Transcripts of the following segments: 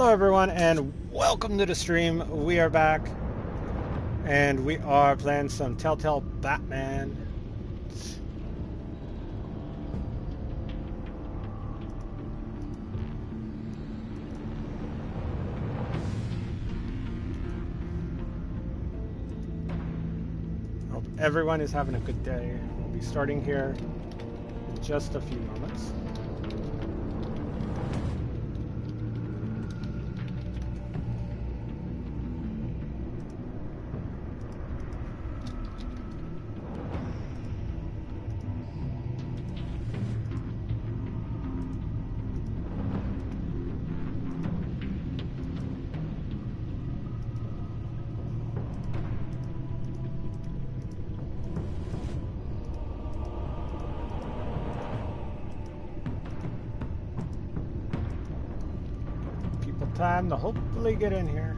Hello everyone and welcome to the stream. We are back and we are playing some Telltale Batman. Hope everyone is having a good day. We'll be starting here in just a few moments. Time to hopefully get in here.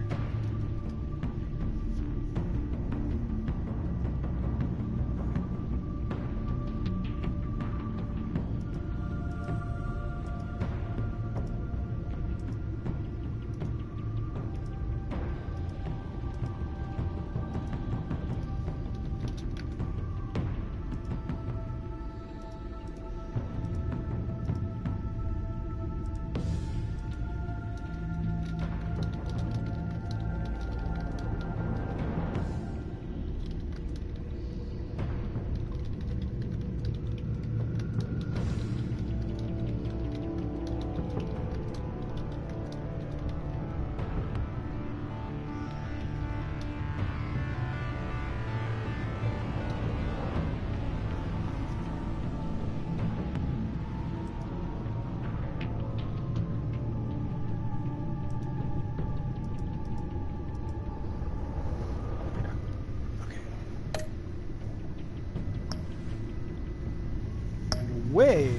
Way.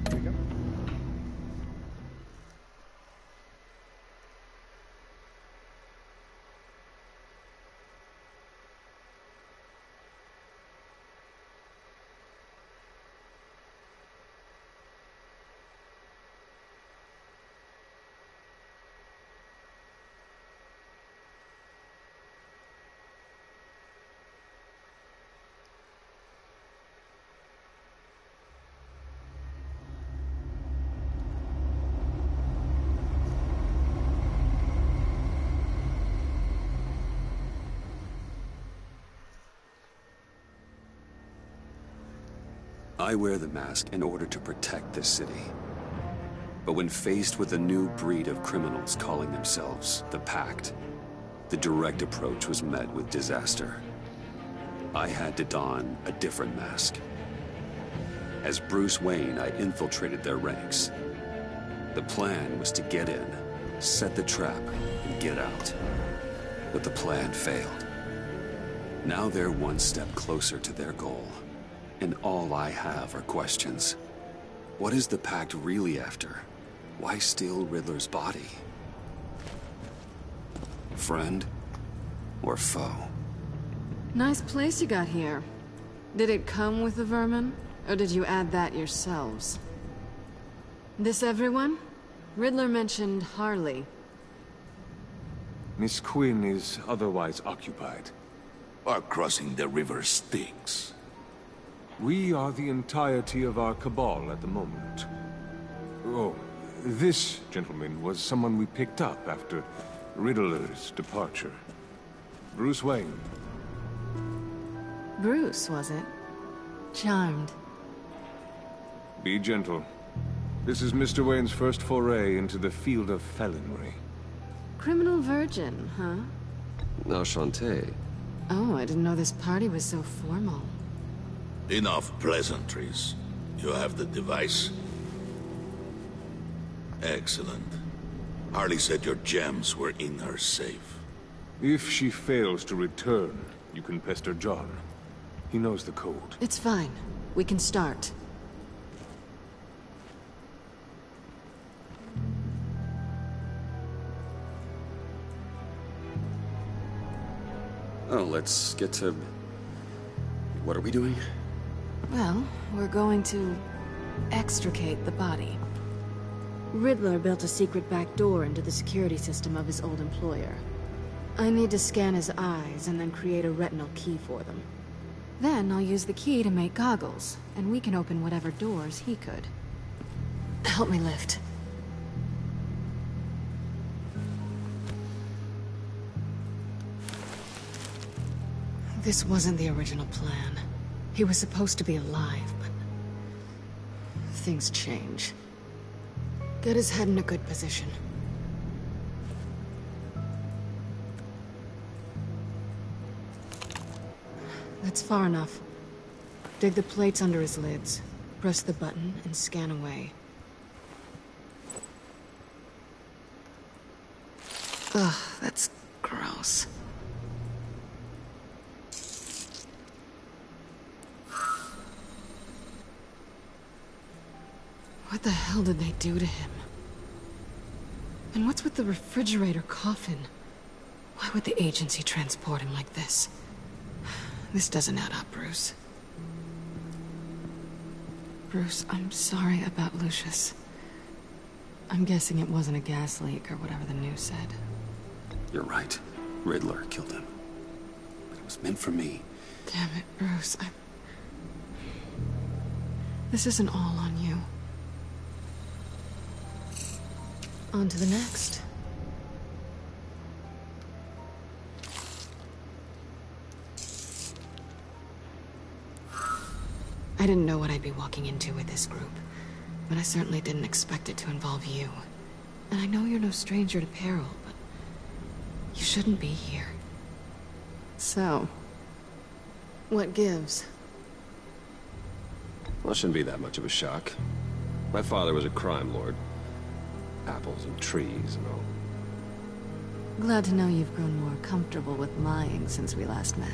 There we go. I wear the mask in order to protect this city. But when faced with a new breed of criminals calling themselves the Pact, the direct approach was met with disaster. I had to don a different mask. As Bruce Wayne, I infiltrated their ranks. The plan was to get in, set the trap, and get out. But the plan failed. Now they're one step closer to their goal. And all I have are questions. What is the Pact really after? Why steal Riddler's body? Friend or foe? Nice place you got here. Did it come with the vermin? Or did you add that yourselves? This everyone? Riddler mentioned Harley. Miss Quinn is otherwise occupied. Our crossing the river Styx. We are the entirety of our cabal at the moment. Oh, this gentleman was someone we picked up after Riddler's departure. Bruce Wayne. Bruce, was it? Charmed. Be gentle. This is Mr. Wayne's first foray into the field of felonry. Criminal virgin, huh? Enchanté. Oh, I didn't know this party was so formal. Enough pleasantries. You have the device? Excellent. Harley said your gems were in her safe. If she fails to return, you can pester John. He knows the code. It's fine. We can start. Oh, let's get to... What are we doing? Well, we're going to extricate the body. Riddler built a secret back door into the security system of his old employer. I need to scan his eyes and then create a retinal key for them. Then I'll use the key to make goggles, and we can open whatever doors he could. Help me lift. This wasn't the original plan. He was supposed to be alive, but things change. Get his head in a good position. That's far enough. Dig the plates under his lids, press the button, and scan away. Ugh, that's gross. What the hell did they do to him? And what's with the refrigerator coffin? Why would the agency transport him like this? This doesn't add up, Bruce. Bruce, I'm sorry about Lucius. I'm guessing it wasn't a gas leak or whatever the news said. You're right. Riddler killed him. But it was meant for me. Damn it, Bruce. This isn't all on you. On to the next. I didn't know what I'd be walking into with this group, but I certainly didn't expect it to involve you. And I know you're no stranger to peril, but you shouldn't be here. So, what gives? Well, it shouldn't be that much of a shock. My father was a crime lord. Apples and trees and all. Glad to know you've grown more comfortable with lying since we last met.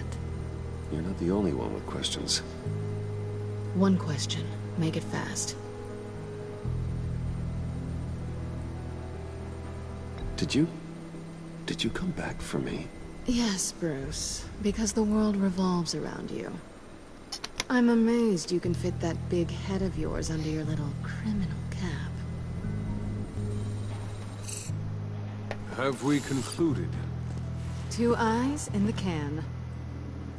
You're not the only one with questions. One question. Make it fast. Did you come back for me? Yes, Bruce. Because the world revolves around you. I'm amazed you can fit that big head of yours under your little criminal cap. Have we concluded? 2 eyes in the can.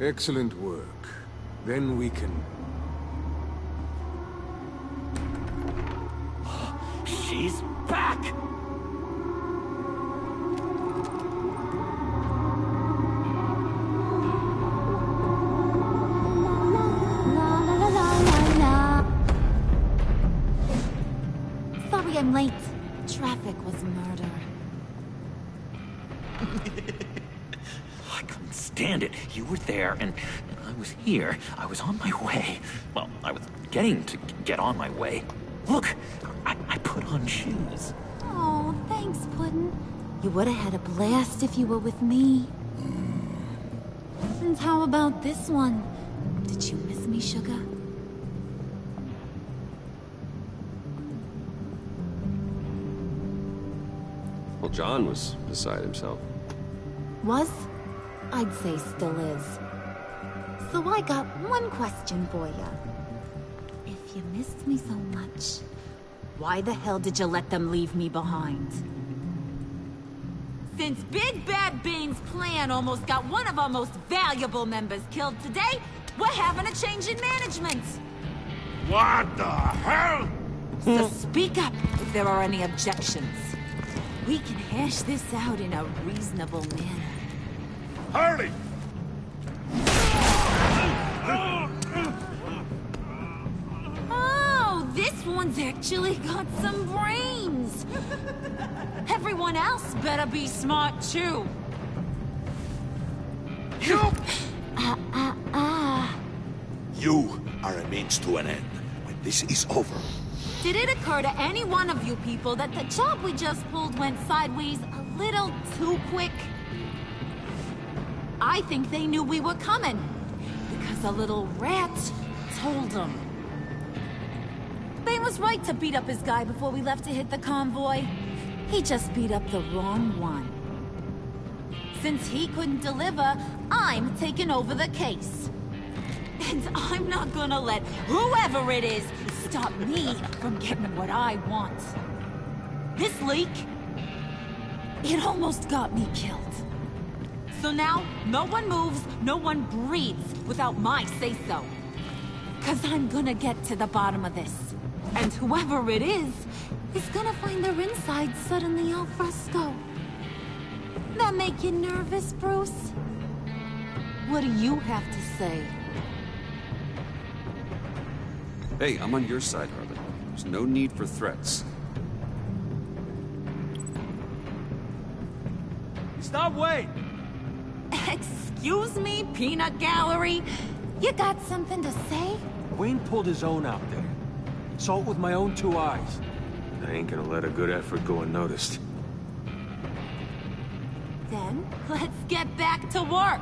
Excellent work. Then we can... She's back! Sorry I'm late. Traffic was murder. I couldn't stand it. You were there, and I was here. I was on my way. Well, I was getting to get on my way. Look, I put on shoes. Oh, thanks, Puddin'. You would have had a blast if you were with me. And how about this one? Did you miss me, sugar? Well, John was beside himself. Was? I'd say still is. So I got one question for ya. If you missed me so much, why the hell did you let them leave me behind? Since Big Bad Bane's plan almost got one of our most valuable members killed today, we're having a change in management. What the hell? So speak up if there are any objections. We can hash this out in a reasonable manner. Harley! Oh, this one's actually got some brains. Everyone else better be smart too. You! Ah. You are a means to an end. When this is over, Did it occur to any one of you people that the job we just pulled went sideways a little too quick? I think they knew we were coming, because a little rat told them. Bane was right to beat up his guy before we left to hit the convoy. He just beat up the wrong one. Since he couldn't deliver, I'm taking over the case. And I'm not gonna let whoever it is stop me from getting what I want. This leak, it almost got me killed. So now, no one moves, no one breathes without my say-so. 'Cause I'm gonna get to the bottom of this. And whoever it is gonna find their insides suddenly al fresco. That make you nervous, Bruce? What do you have to say? Hey, I'm on your side, Harlan. There's no need for threats. Stop, wait! Excuse me, peanut gallery? You got something to say? Wayne pulled his own out there. Saw it with my own 2 eyes. I ain't gonna let a good effort go unnoticed. Then, let's get back to work.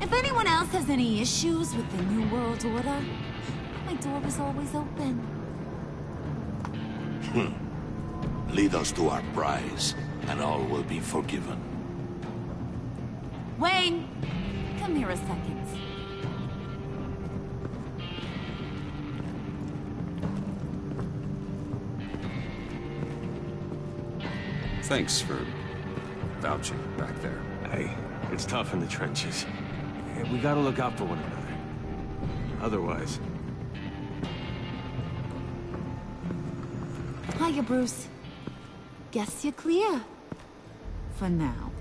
If anyone else has any issues with the New World Order, my door is always open. Lead us to our prize, and all will be forgiven. Wayne, come here a second. Thanks for vouching back there. Hey, it's tough in the trenches. We gotta look out for one another. Otherwise... Hiya, Bruce. Guess you're clear. For now.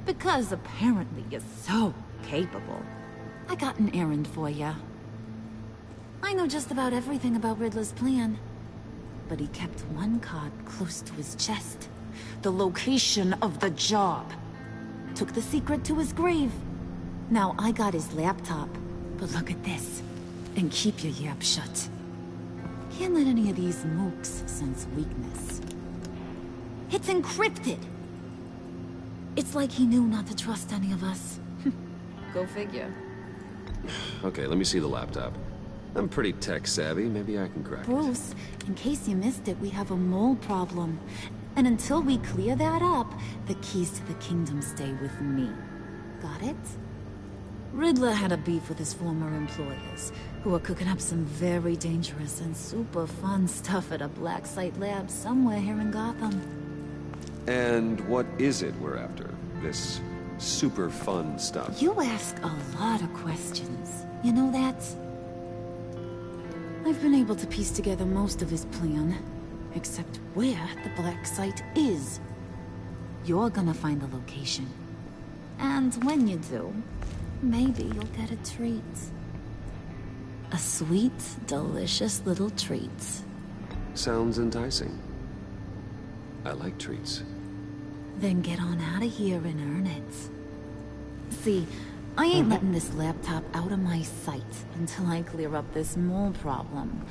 Because apparently you're so capable. I got an errand for you. I know just about everything about Riddler's plan. But he kept one card close to his chest. The location of the job. Took the secret to his grave. Now I got his laptop. But look at this. And keep your yap shut. Can't let any of these mooks sense weakness. It's encrypted. It's like he knew not to trust any of us. Go figure. Okay, let me see the laptop. I'm pretty tech savvy. Maybe I can crack it. Bruce, in case you missed it, we have a mole problem. And until we clear that up, the keys to the kingdom stay with me. Got it? Riddler had a beef with his former employers, who are cooking up some very dangerous and super fun stuff at a black site lab somewhere here in Gotham. And what is it we're after? This super fun stuff? You ask a lot of questions. You know that? I've been able to piece together most of his plan, except where the black site is. You're gonna find the location. And when you do, maybe you'll get a treat. A sweet, delicious little treat. Sounds enticing. I like treats. Then get on out of here and earn it. See, I ain't letting this laptop out of my sight until I clear up this mole problem.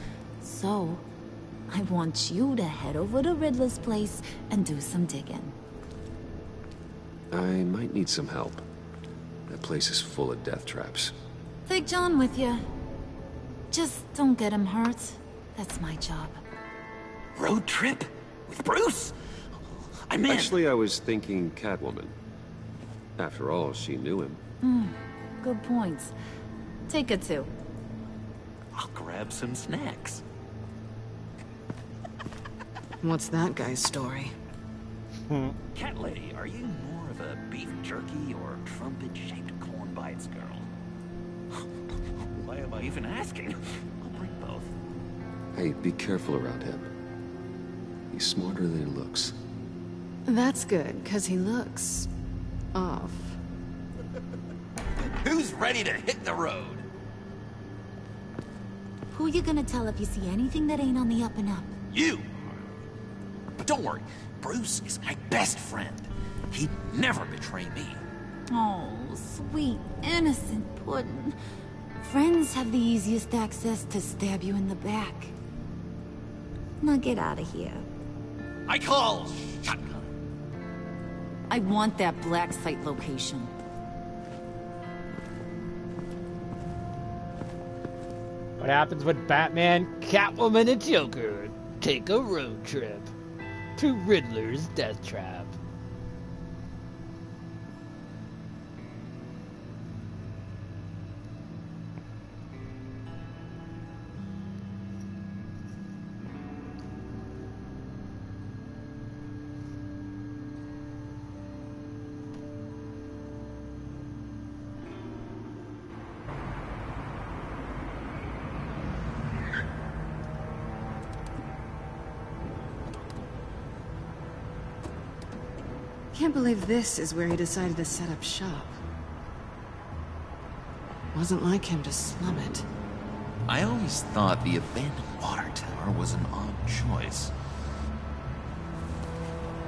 So, I want you to head over to Riddler's place and do some digging. I might need some help. That place is full of death traps. Take John with you. Just don't get him hurt. That's my job. Road trip? With Bruce? I'm in. Actually, I was thinking Catwoman. After all, she knew him. Good points. Take her too. I'll grab some snacks. What's that guy's story? Cat lady, are you more of a beef jerky or trumpet-shaped corn bites girl? Why am I even asking? I'll bring both. Hey, be careful around him. He's smarter than he looks. That's good, because he looks... off. Who's ready to hit the road? Who you gonna tell if you see anything that ain't on the up and up? You! But don't worry, Bruce is my best friend. He'd never betray me. Oh, sweet, innocent puddin'. Friends have the easiest access to stab you in the back. Now get out of here. I call shotgun. I want that black site location. What happens when Batman, Catwoman, and Joker take a road trip to Riddler's death trap? Can't believe this is where he decided to set up shop. Wasn't like him to slum it. I always thought the abandoned water tower was an odd choice.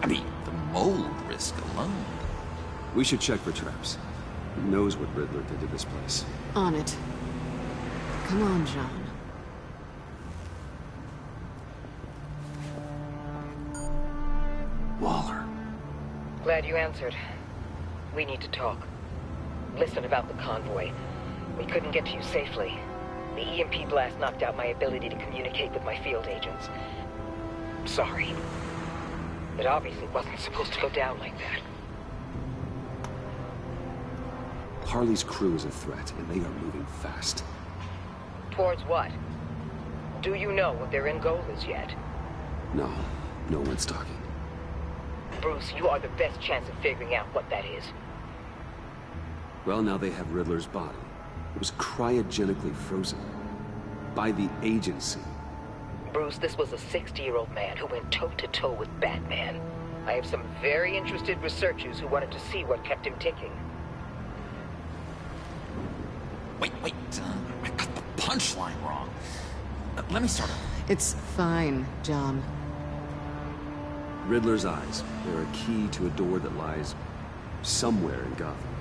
I mean, the mold risk alone. We should check for traps. Who knows what Riddler did to this place? On it. Come on, John. Waller. Glad you answered. We need to talk. Listen about the convoy. We couldn't get to you safely. The EMP blast knocked out my ability to communicate with my field agents. Sorry. It obviously wasn't supposed to go down like that. Harley's crew is a threat, and they are moving fast. Towards what? Do you know what their end goal is yet? No, no one's talking. Bruce, you are the best chance of figuring out what that is. Well, now they have Riddler's body. It was cryogenically frozen. By the agency. Bruce, this was a 60-year-old man who went toe-to-toe with Batman. I have some very interested researchers who wanted to see what kept him ticking. Wait, I got the punchline wrong. Let me start over. It's fine, John. Riddler's eyes. They're a key to a door that lies somewhere in Gotham.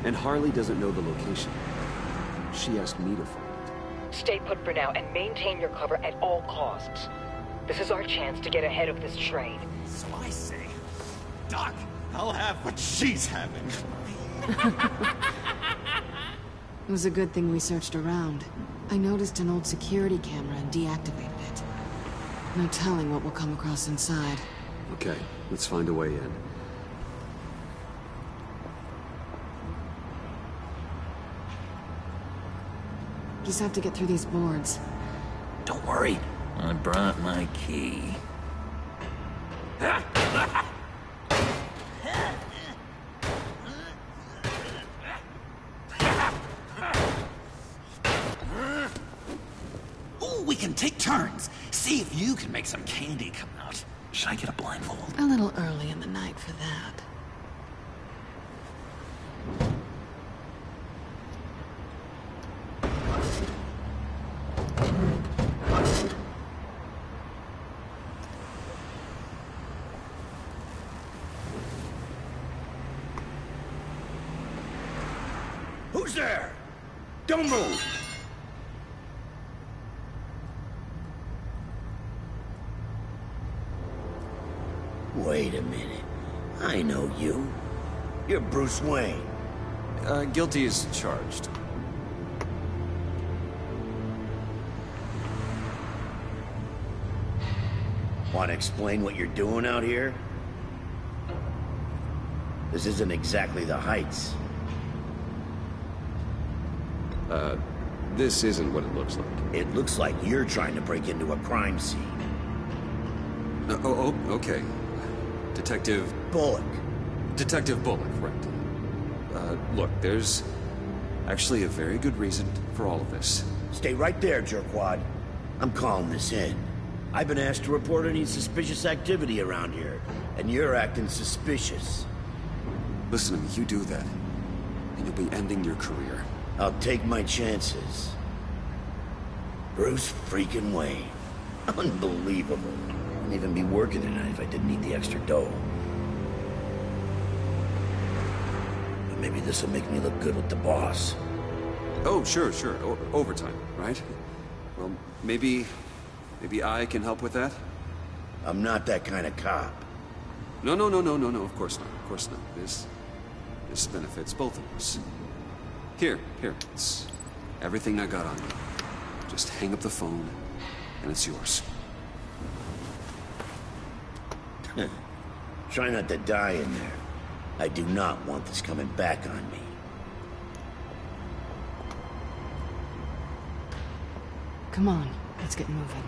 And Harley doesn't know the location. She asked me to find it. Stay put for now and maintain your cover at all costs. This is our chance to get ahead of this train. So I say, Doc, I'll have what she's having. It was a good thing we searched around. I noticed an old security camera and deactivated it. No telling what we'll come across inside. Okay, let's find a way in. Just have to get through these boards. Don't worry, I brought my key. Ooh, we can take turns. See if you can make some candy come out. Should I get a blindfold? A little early in the night for that. Who's there? Don't move! Wait a minute. I know you. You're Bruce Wayne. Guilty as charged. Want to explain what you're doing out here? This isn't exactly the Heights. This isn't what it looks like. It looks like you're trying to break into a crime scene. Okay. Detective Bullock. Bullock, right. Look, there's actually a very good reason for all of this. Stay right there, jerkwad. I'm calling this in. I've been asked to report any suspicious activity around here, and you're acting suspicious. Listen to me, you do that, and you'll be ending your career. I'll take my chances. Bruce freaking Wayne. Unbelievable. Wouldn't even be working tonight if I didn't need the extra dough. But maybe this will make me look good with the boss. Oh, sure. Overtime, right? Well, maybe I can help with that? I'm not that kind of cop. No, of course not. This benefits both of us. Here, it's everything I got on you. Just hang up the phone, and it's yours. Try not to die in there. I do not want this coming back on me. Come on, let's get moving.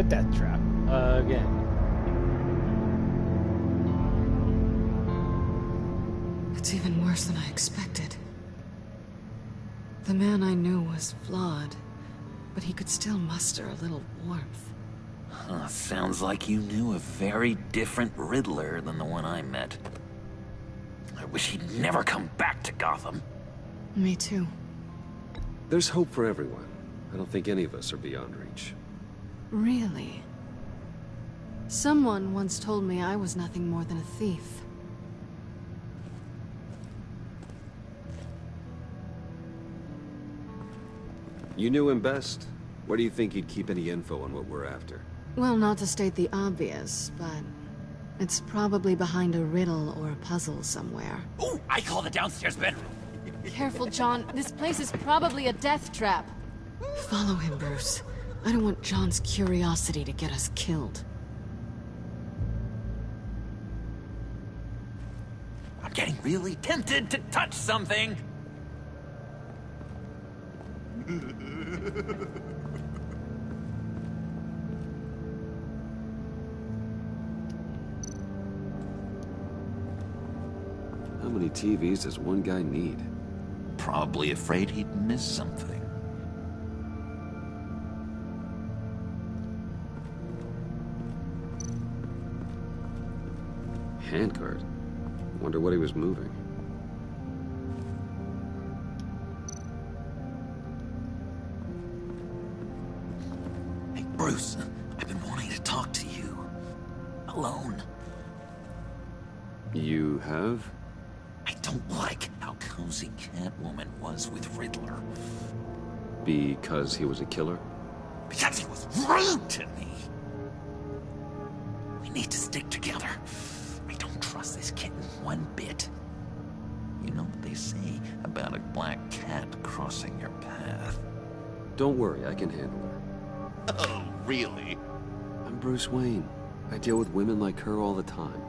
a death trap. Again. It's even worse than I expected. The man I knew was flawed, but he could still muster a little warmth. Sounds like you knew a very different Riddler than the one I met. I wish he'd never come back to Gotham. Me too. There's hope for everyone. I don't think any of us are beyond reach. Really? Someone once told me I was nothing more than a thief. You knew him best. Where do you think he'd keep any info on what we're after? Well, not to state the obvious, but it's probably behind a riddle or a puzzle somewhere. Ooh, I call the downstairs bedroom. Careful, John. This place is probably a death trap. Follow him, Bruce. I don't want John's curiosity to get us killed. I'm getting really tempted to touch something. How many TVs does one guy need? Probably afraid he'd miss something. Handcart. Wonder what he was moving. Hey, Bruce, I've been wanting to talk to you. Alone. You have? I don't like how cozy Catwoman was with Riddler. Because he was a killer? Because he was rude to me. We need to stick together. I don't trust this kitten one bit. You know what they say about a black cat crossing your path? Don't worry, I can handle her. Oh, really? I'm Bruce Wayne. I deal with women like her all the time.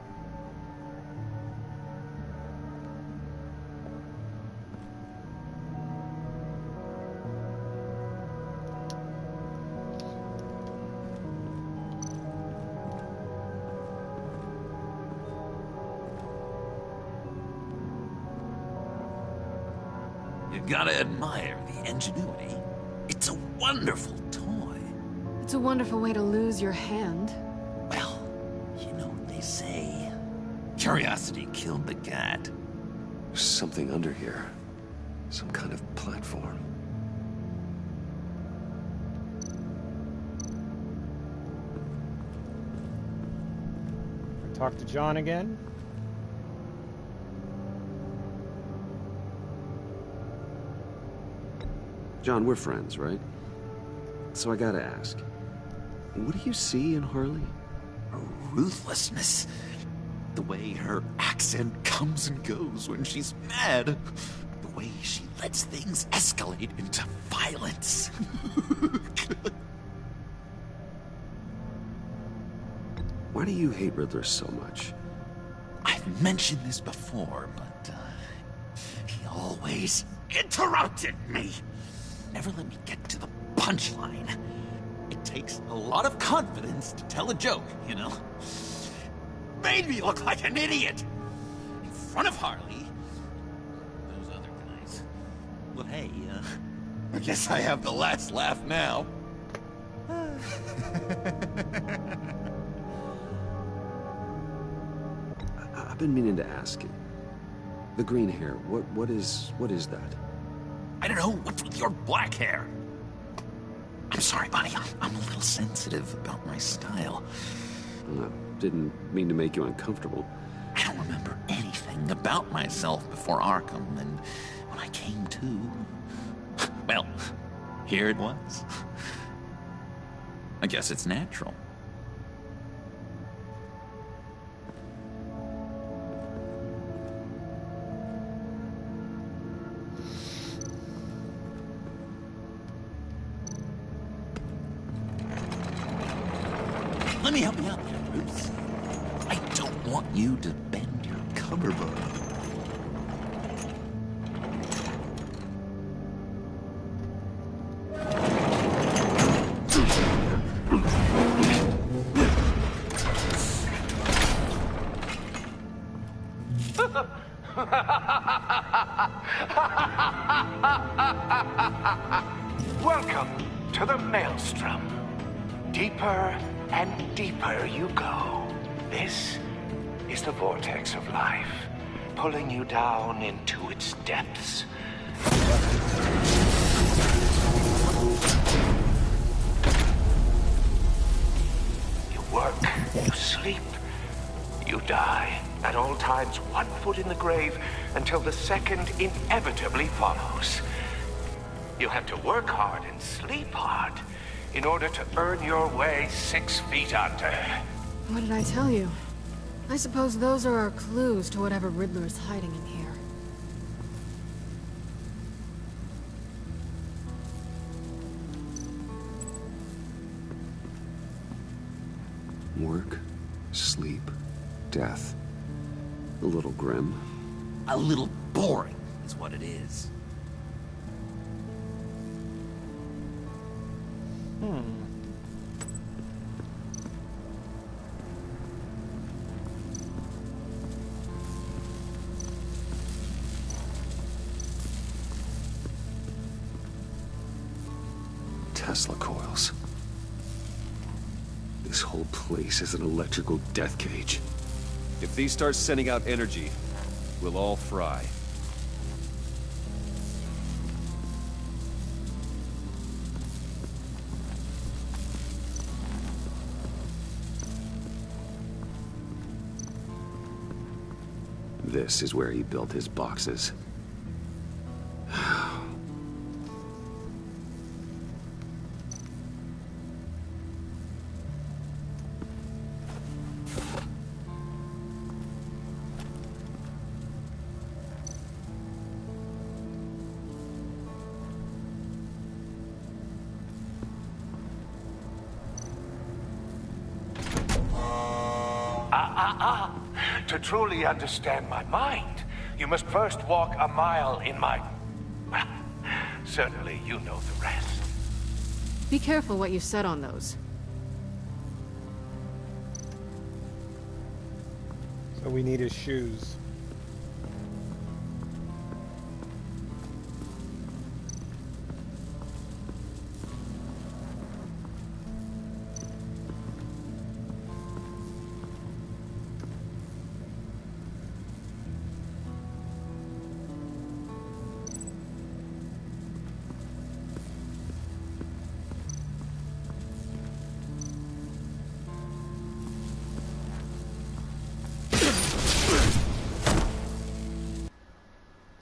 You gotta admire the ingenuity. It's a wonderful toy. It's a wonderful way to lose your hand. Well, you know what they say. Curiosity killed the cat. There's something under here. Some kind of platform. Talk to John again. John, we're friends, right? So I gotta ask, what do you see in Harley? Her ruthlessness. The way her accent comes and goes when she's mad. The way she lets things escalate into violence. Why do you hate Riddler so much? I've mentioned this before, but he always interrupted me. Never let me get to the punchline. It takes a lot of confidence to tell a joke, you know? Made me look like an idiot! In front of Harley. Those other guys. Well, hey, I guess I have the last laugh now. I've been meaning to ask you. The green hair, what is that? I don't know, what's with your black hair? I'm sorry, buddy, I'm a little sensitive about my style. Didn't mean to make you uncomfortable. I don't remember anything about myself before Arkham, and when I came to, well, here it was. I guess it's natural. Let me help you out there, Bruce. I don't want you to bend your collarbone. Welcome to the Maelstrom. Deeper and deeper you go. This is the vortex of life, pulling you down into its depths. You work, you sleep, you die. At all times, 1 foot in the grave until the second inevitably follows. You have to work hard and sleep hard in order to earn your way 6 feet under. What did I tell you? I suppose those are our clues to whatever Riddler's hiding in here. Work, sleep, death. A little grim. A little boring is what it is. Tesla coils. This whole place is an electrical death cage. If these start sending out energy, we'll all fry. This is where he built his boxes. To truly understand my mind, you must first walk a mile in my... Well, certainly you know the rest. Be careful what you set on those. So we need his shoes.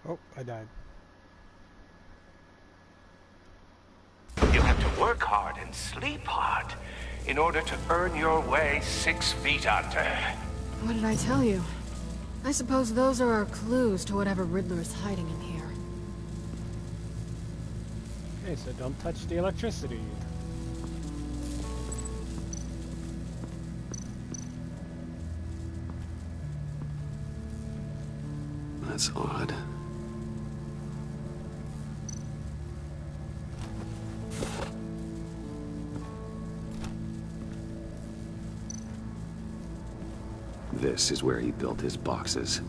Oh, I died. You have to work hard and sleep hard in order to earn your way 6 feet under. What did I tell you? I suppose those are our clues to whatever Riddler's hiding in here. Okay, so don't touch the electricity. That's odd. This is where he built his boxes.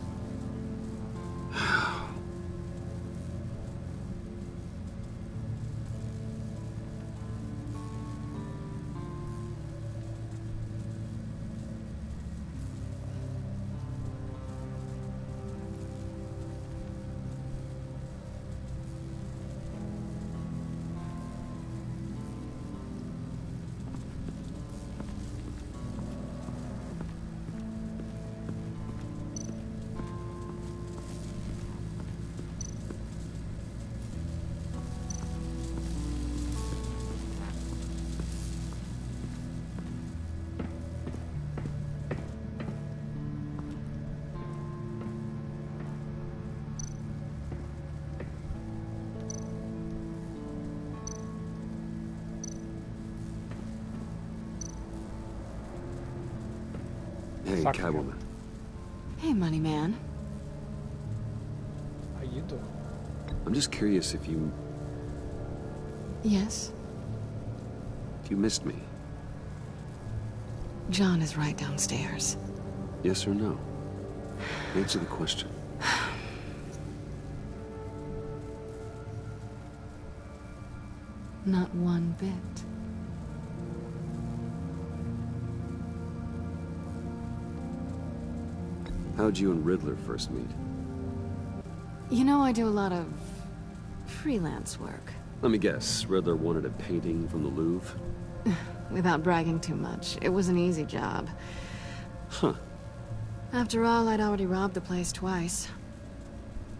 Hey, Catwoman. Hey, Money Man. How you doing? I'm just curious if you Yes? missed me. John is right downstairs. Yes or no? Answer the question. Not one bit. How'd you and Riddler first meet? You know, I do a lot of freelance work. Let me guess, Riddler wanted a painting from the Louvre? Without bragging too much, it was an easy job. Huh. After all, I'd already robbed the place twice.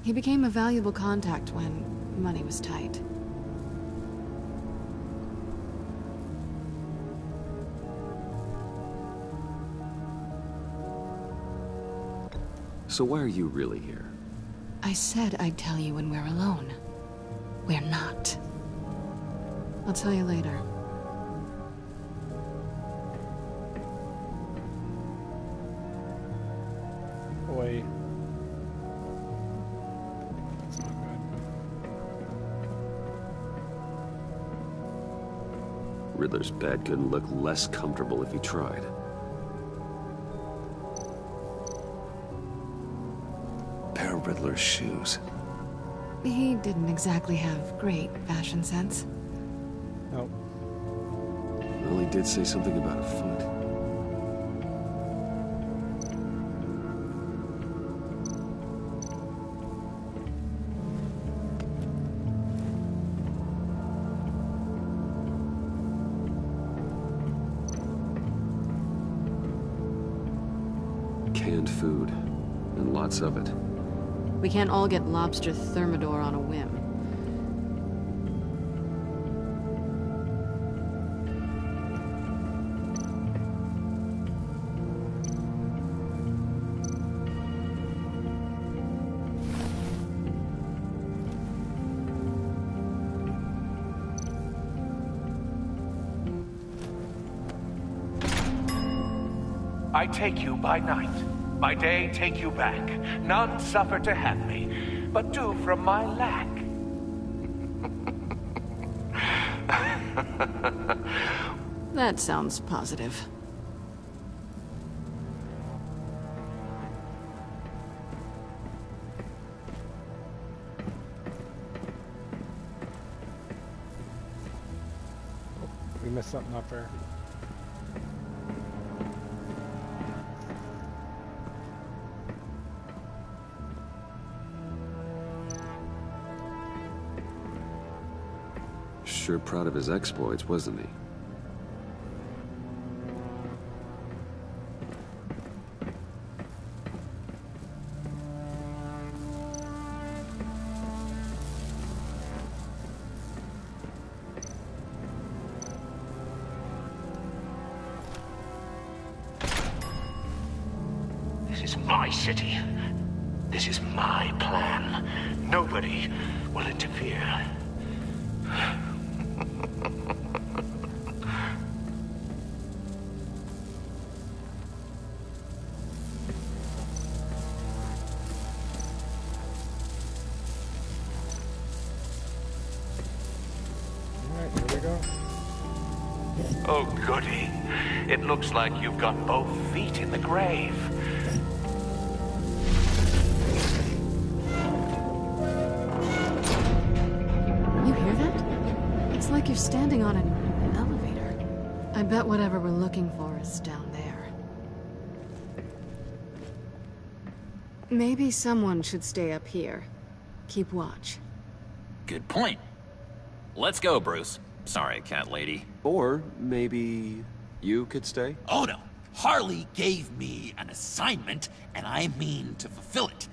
He became a valuable contact when money was tight. So why are you really here? I said I'd tell you when we're alone. We're not. I'll tell you later. Boy. That's not good. Riddler's bed couldn't look less comfortable if he tried. Pair of Riddler's shoes. He didn't exactly have great fashion sense. Nope. Well, he did say something about a foot. Canned food, and lots of it. We can't all get lobster thermidor on a whim. I take you by night. By day, take you back. None suffer to have me, but do from my lack. That sounds positive. We missed something up there. Sure proud of his exploits, wasn't he? This is my city. This is my plan. Nobody will interfere. Oh, goody. It looks like you've got both feet in the grave. You hear that? It's like you're standing on an elevator. I bet whatever we're looking for is down there. Maybe someone should stay up here. Keep watch. Good point. Let's go, Bruce. Sorry, cat lady. Or maybe you could stay? Oh no. Harley gave me an assignment, and I mean to fulfill it.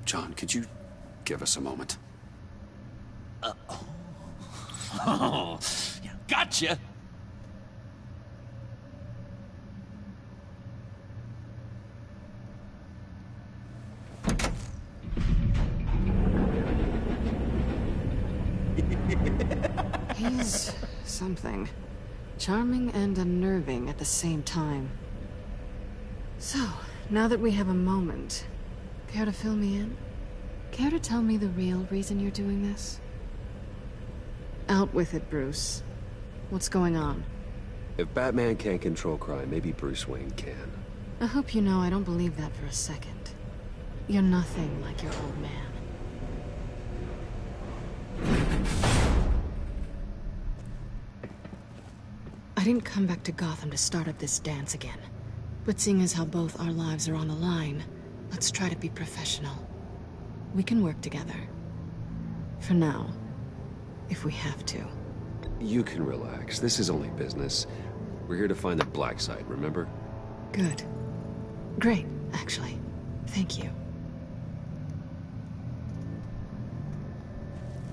John, could you give us a moment? Oh, yeah, gotcha. He's something. Charming and unnerving at the same time. So, now that we have a moment, care to fill me in? Care to tell me the real reason you're doing this? Out with it, Bruce. What's going on? If Batman can't control crime, maybe Bruce Wayne can. I hope you know I don't believe that for a second. You're nothing like your old man. I didn't come back to Gotham to start up this dance again. But seeing as how both our lives are on the line, let's try to be professional. We can work together. For now. If we have to. You can relax. This is only business. We're here to find the black site, remember? Good. Great, actually. Thank you.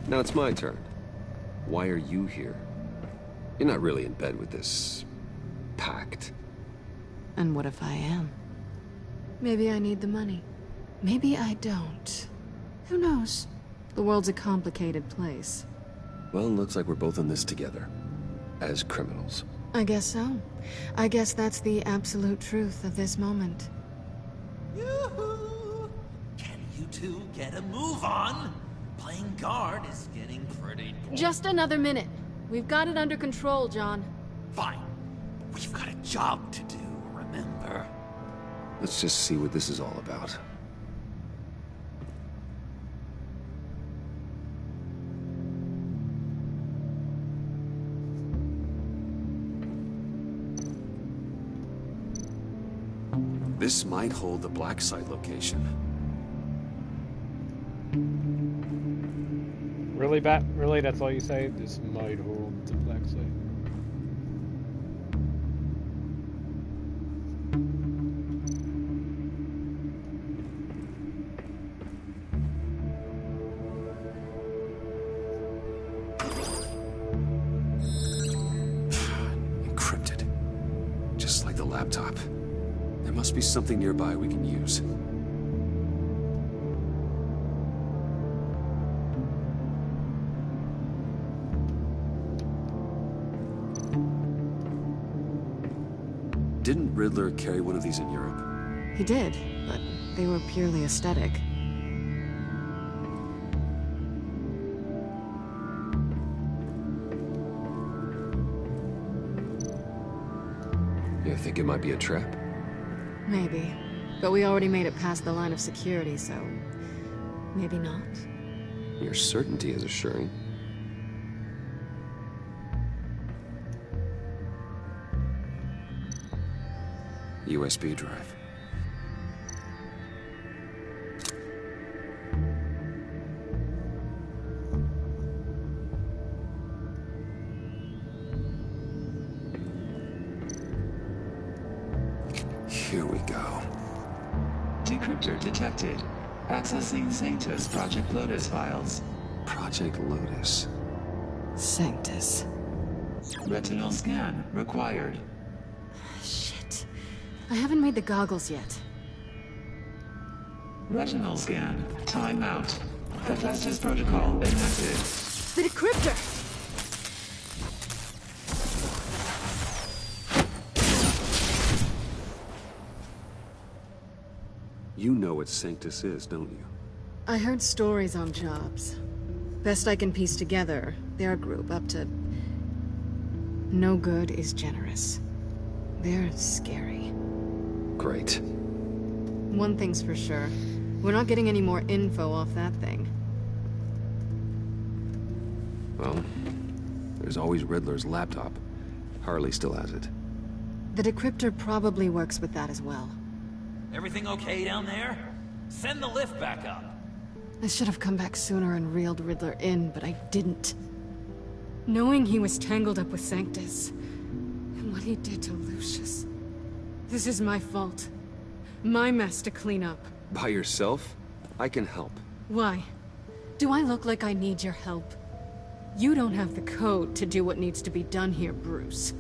Now it's my turn. Why are you here? You're not really in bed with this... pact. And what if I am? Maybe I need the money. Maybe I don't. Who knows? The world's a complicated place. Well, looks like we're both in this together. As criminals. I guess so. I guess that's the absolute truth of this moment. Yoo-hoo! Can you two get a move on? Playing guard is getting pretty boring. Just another minute. We've got it under control, John. Fine. We've got a job to do, remember? Let's just see what this is all about. This might hold the black site location. Really, Really? That's all you say? This might hold the black site. Encrypted. Just like the laptop. There must be something nearby we can use. Didn't Riddler carry one of these in Europe? He did, but they were purely aesthetic. You think it might be a trap? Maybe. But we already made it past the line of security, so... maybe not. Your certainty is assuring. USB drive. Here we go. Decryptor detected. Accessing Sanctus Project Lotus files. Project Lotus. Sanctus. Retinal scan required. Shit. I haven't made the goggles yet. Retinal scan. Timeout. Hephaestus protocol enacted. The decryptor! You know what Sanctus is, don't you? I heard stories on jobs. Best I can piece together, their group up to... no good is generous. They're scary. Great. One thing's for sure. We're not getting any more info off that thing. Well, there's always Riddler's laptop. Harley still has it. The decryptor probably works with that as well. Everything okay down there? Send the lift back up. I should have come back sooner and reeled Riddler in, but I didn't. Knowing he was tangled up with Sanctus, and what he did to Lucius. This is my fault. My mess to clean up. By yourself? I can help. Why? Do I look like I need your help? You don't have the code to do what needs to be done here, Bruce.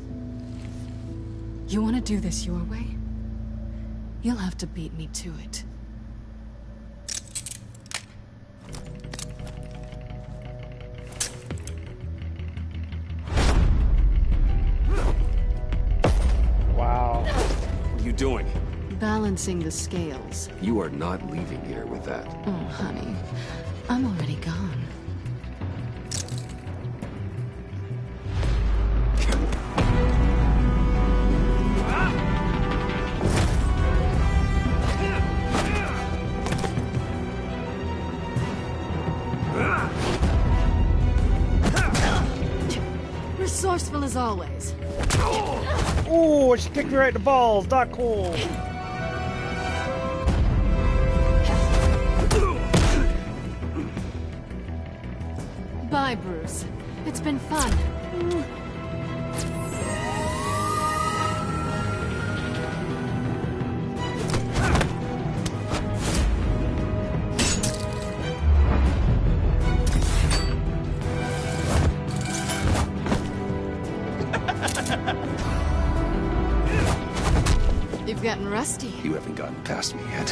You want to do this your way? You'll have to beat me to it. Wow. What are you doing? Balancing the scales. You are not leaving here with that. Oh, honey. I'm already gone. always. Ooh, she kicked me right in the balls. Not cool. Bye, Bruce. It's been fun. You've gotten rusty. You haven't gotten past me yet.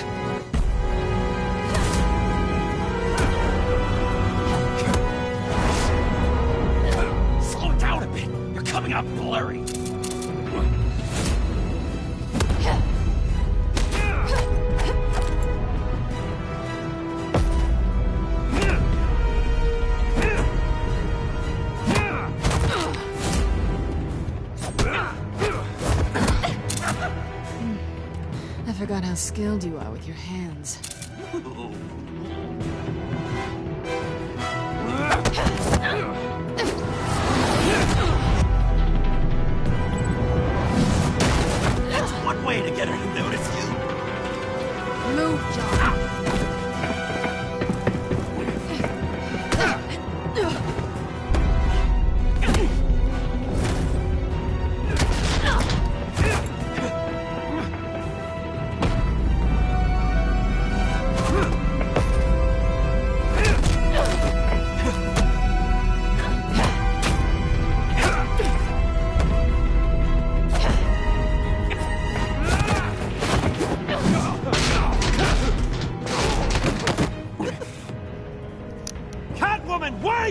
Slow down a bit. You're coming out blurry. I forgot how skilled you are with your hands. That's one way to get her to notice you. Move, John.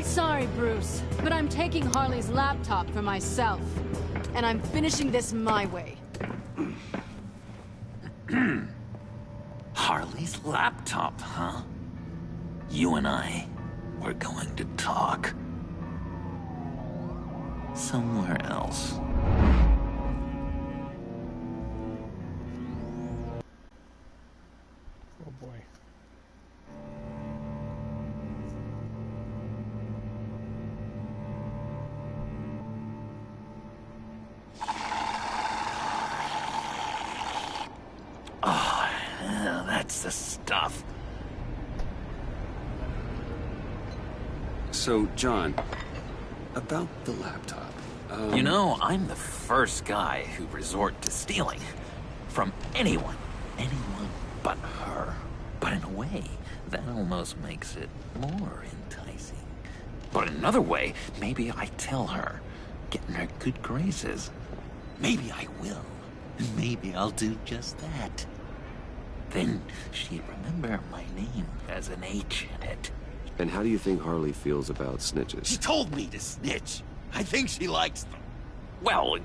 Sorry, Bruce, but I'm taking Harley's laptop for myself. And I'm finishing this my way. Harley's laptop, huh? You and I, we're going to talk. Somewhere else. Oh boy. Oh, yeah, that's the stuff. So, John, about the laptop. You know, I'm the first guy who resort to stealing. From anyone. Anyone but her. But in a way, that almost makes it more enticing. But in another way, maybe I tell her, get in her good graces. Maybe I will. Maybe I'll do just that. Then she'd remember my name as an H in it. And how do you think Harley feels about snitches? She told me to snitch. I think she likes them. Well,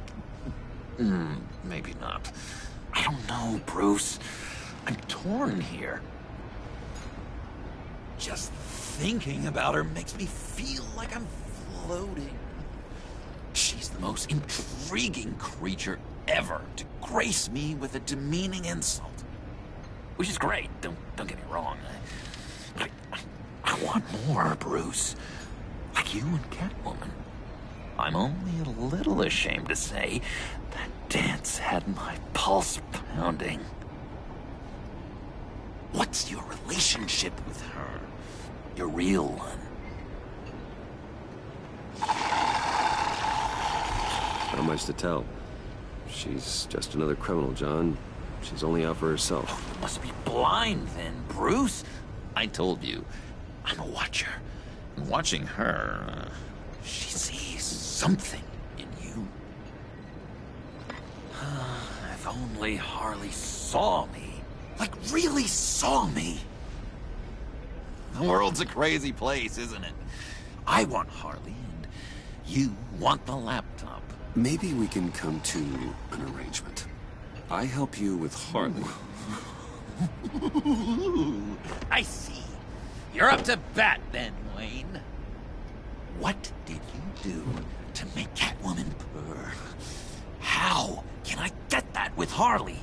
maybe not. I don't know, Bruce. I'm torn here. Just thinking about her makes me feel like I'm floating. She's the most intriguing creature ever to grace me with a demeaning insult. Which is great, don't get me wrong. I want more, Bruce. Like you and Catwoman. I'm only a little ashamed to say that dance had my pulse pounding. What's your relationship with her? Your real one. Not much to tell. She's just another criminal, John. She's only out for herself. You must be blind then, Bruce. I told you, I'm a watcher. And watching her, she sees something in you. If only Harley saw me. Like, really saw me. The world's a crazy place, isn't it? I want Harley, and you want the laptop. Maybe we can come to an arrangement. I help you with Harley. I see. You're up to bat then, Wayne. What did you do to make Catwoman purr? How can I get that with Harley?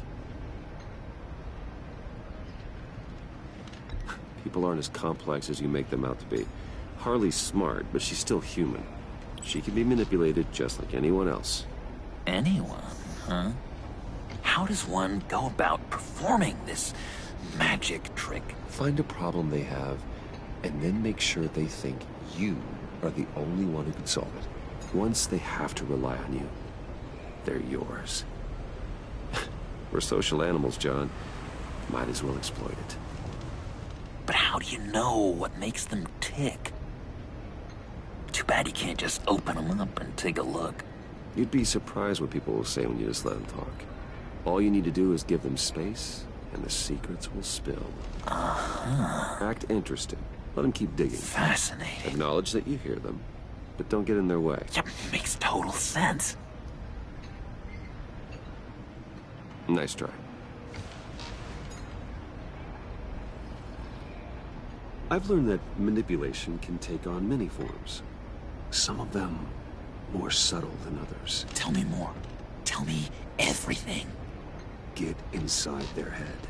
People aren't as complex as you make them out to be. Harley's smart, but she's still human. She can be manipulated just like anyone else. Anyone, huh? How does one go about performing this magic trick? Find a problem they have, and then make sure they think you are the only one who can solve it. Once they have to rely on you, they're yours. We're social animals, John. Might as well exploit it. But how do you know what makes them tick? Too bad you can't just open them up and take a look. You'd be surprised what people will say when you just let them talk. All you need to do is give them space, and the secrets will spill. Uh-huh. Act interested. Let them keep digging. Fascinating. Acknowledge that you hear them, but don't get in their way. Yep, makes total sense. Nice try. I've learned that manipulation can take on many forms. Some of them more subtle than others. Tell me more. Tell me everything. Get inside their head.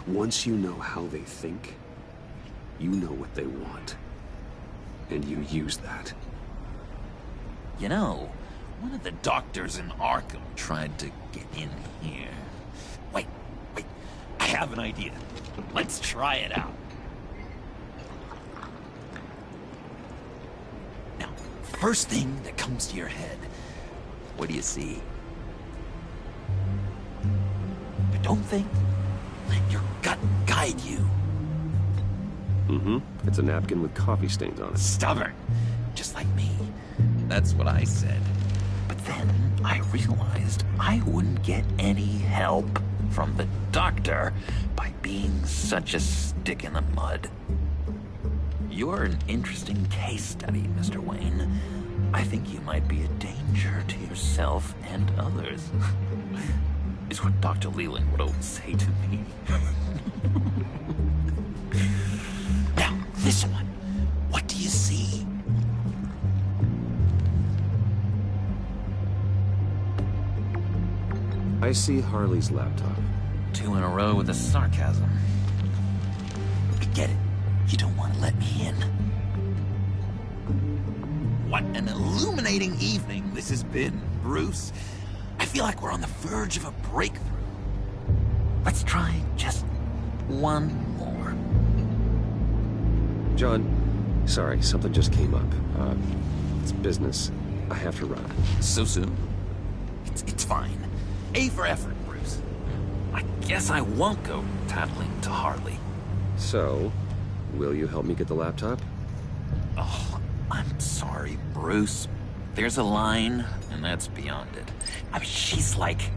Once you know how they think, you know what they want. And you use that. You know, one of the doctors in Arkham tried to get in here. Wait. I have an idea. Let's try it out. Now, first thing that comes to your head, what do you see? But don't think. Let your gut guide you. Mm-hmm. It's a napkin with coffee stains on it. Stubborn. Just like me. That's what I said. But then I realized I wouldn't get any help from the doctor by being such a stick in the mud. You're an interesting case study, Mr. Wayne. I think you might be a danger to yourself and others. Is what Dr. Leland would always say to me. Now, this one. What do you see? I see Harley's laptop. 2 in a row with the sarcasm. Get it. You don't want to let me in. What an illuminating evening this has been, Bruce. I feel like we're on the verge of a breakthrough. Let's try just one more. John, sorry, something just came up. It's business. I have to run. So soon? It's fine. A for effort, Bruce. I guess I won't go tattling to Harley. So, will you help me get the laptop? Oh, I'm sorry, Bruce. There's a line, and that's beyond it. I mean, she's like...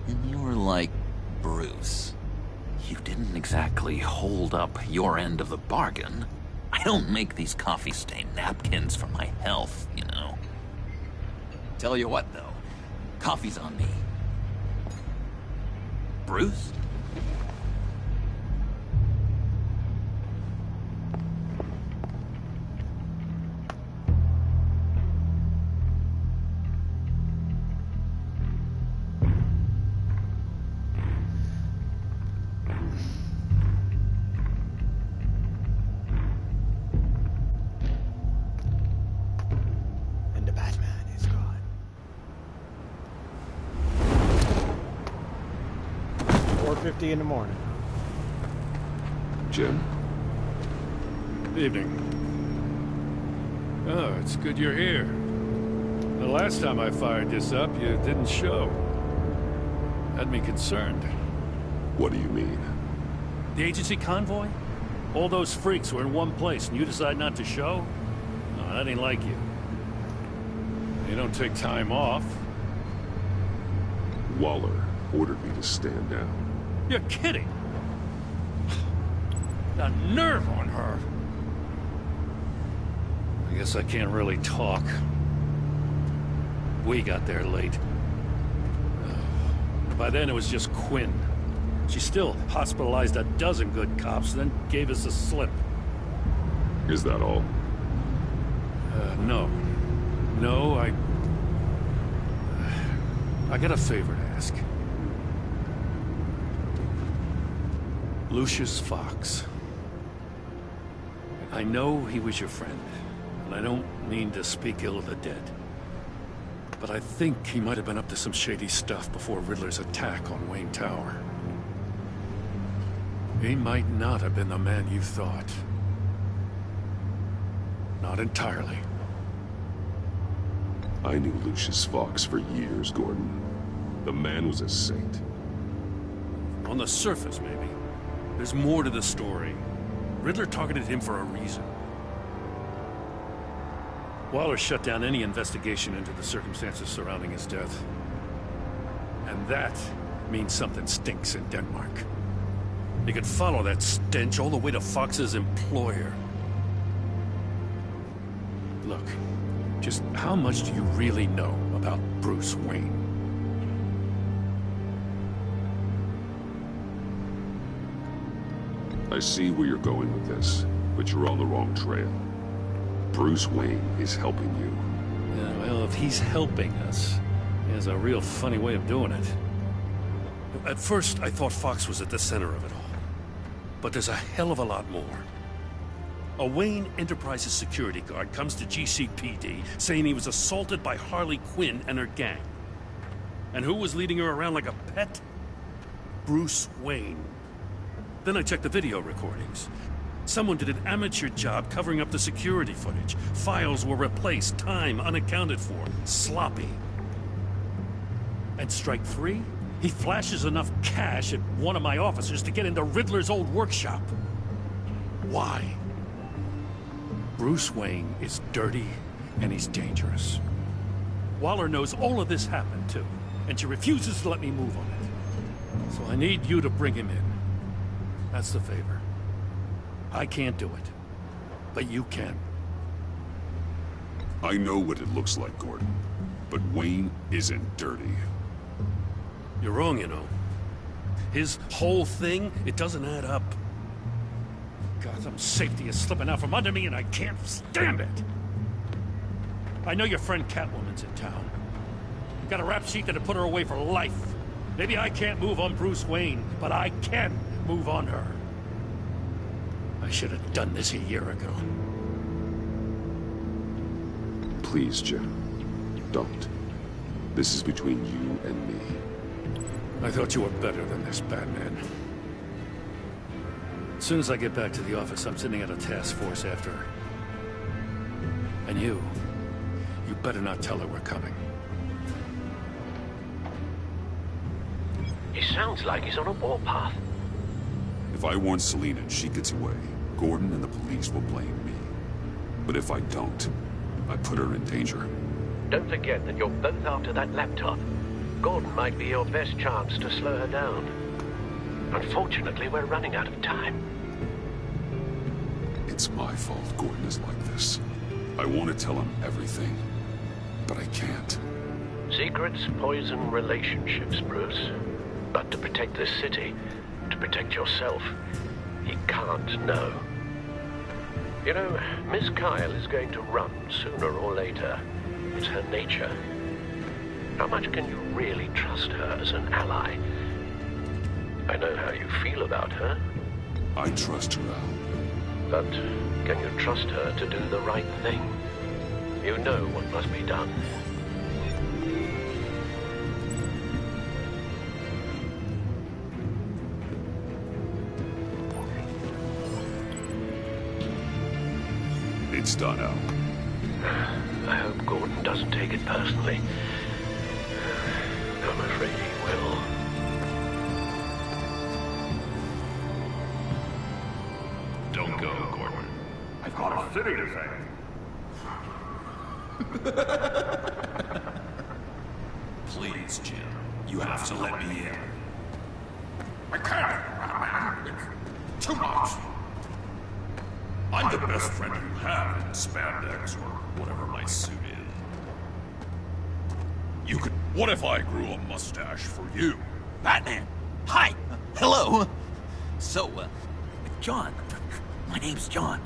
And you're like Bruce. You didn't exactly hold up your end of the bargain. I don't make these coffee-stained napkins for my health, you know. Tell you what, though. Coffee's on me. Bruce? And the Batman is gone. 4:50 in the morning. Jim? Evening. Oh, it's good you're here. The last time I fired this up, you didn't show. Had me concerned. What do you mean? The agency convoy? All those freaks were in one place, and you decide not to show? No, that ain't like you. You don't take time off. Waller ordered me to stand down. You're kidding! The nerve on her! I guess I can't really talk. We got there late. By then it was just Quinn. She still hospitalized a dozen good cops, then gave us a slip. Is that all? No. No, I got a favor to ask. Lucius Fox. I know he was your friend. and I don't mean to speak ill of the dead. But I think he might have been up to some shady stuff before Riddler's attack on Wayne Tower. He might not have been the man you thought. Not entirely. I knew Lucius Fox for years, Gordon. The man was a saint. On the surface, maybe. There's more to the story. Riddler targeted him for a reason. Waller shut down any investigation into the circumstances surrounding his death. And that means something stinks in Denmark. You could follow that stench all the way to Fox's employer. Look, just how much do you really know about Bruce Wayne? I see where you're going with this, but you're on the wrong trail. Bruce Wayne is helping you. Yeah, well, if he's helping us, he has a real funny way of doing it. At first, I thought Fox was at the center of it all. But there's a hell of a lot more. A Wayne Enterprises security guard comes to GCPD saying he was assaulted by Harley Quinn and her gang. And who was leading her around like a pet? Bruce Wayne. Then I checked the video recordings. Someone did an amateur job covering up the security footage. Files were replaced, time unaccounted for, sloppy. And strike three? He flashes enough cash at one of my officers to get into Riddler's old workshop. Why? Bruce Wayne is dirty and he's dangerous. Waller knows all of this happened too, and she refuses to let me move on it. So I need you to bring him in. That's the favor. I can't do it, but you can. I know what it looks like, Gordon, but Wayne isn't dirty. You're wrong, you know. His whole thing, it doesn't add up. Gotham's safety is slipping out from under me and I can't stand it. I know your friend Catwoman's in town. Got a rap sheet that'd put her away for life. Maybe I can't move on Bruce Wayne, but I can move on her. I should have done this a year ago. Please, Jim. Don't. This is between you and me. I thought you were better than this, Batman. As soon as I get back to the office, I'm sending out a task force after her. And you better not tell her we're coming. He sounds like he's on a warpath. If I warn Selina and she gets away, Gordon and the police will blame me. But if I don't, I put her in danger. Don't forget that you're both after that laptop. Gordon might be your best chance to slow her down. Unfortunately, we're running out of time. It's my fault Gordon is like this. I want to tell him everything, but I can't. Secrets poison relationships, Bruce. But to protect this city, to protect yourself, he can't know. You know, Miss Kyle is going to run sooner or later. It's her nature. How much can you really trust her as an ally? I know how you feel about her. I trust her, Al. But can you trust her to do the right thing? You know what must be done. It's done, Al. I hope Gordon doesn't take it personally. I'm afraid he will. Don't go, Gordon. I've got a city to save. Please, Jim. You have to let me in. I can't. It's too much. I'm the best friend you have in spandex or whatever my suit is. You could... What if I grew a mustache for you? Batman! Hi! Hello! So, John. My name's John.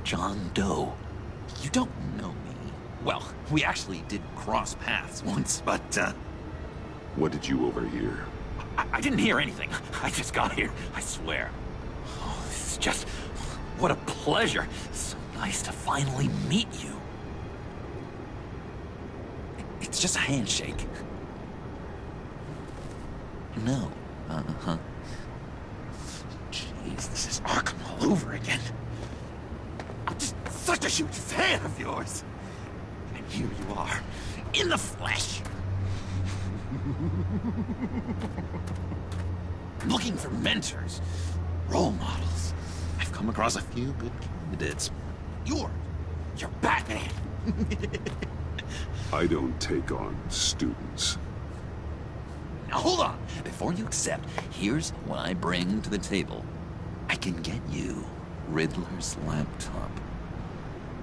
John Doe. You don't know me. Well, we actually did cross paths once, but, What did you overhear? I didn't hear anything. I just got here, I swear. Oh, this is just... What a pleasure. So nice to finally meet you. It's just a handshake. No. Uh-huh. Jeez, this is Arkham all over again. I'm just such a huge fan of yours. And here you are, in the flesh. Looking for mentors, role models. I've come across a few good candidates. You're Batman. I don't take on students. Now hold on. Before you accept, here's what I bring to the table. I can get you Riddler's laptop.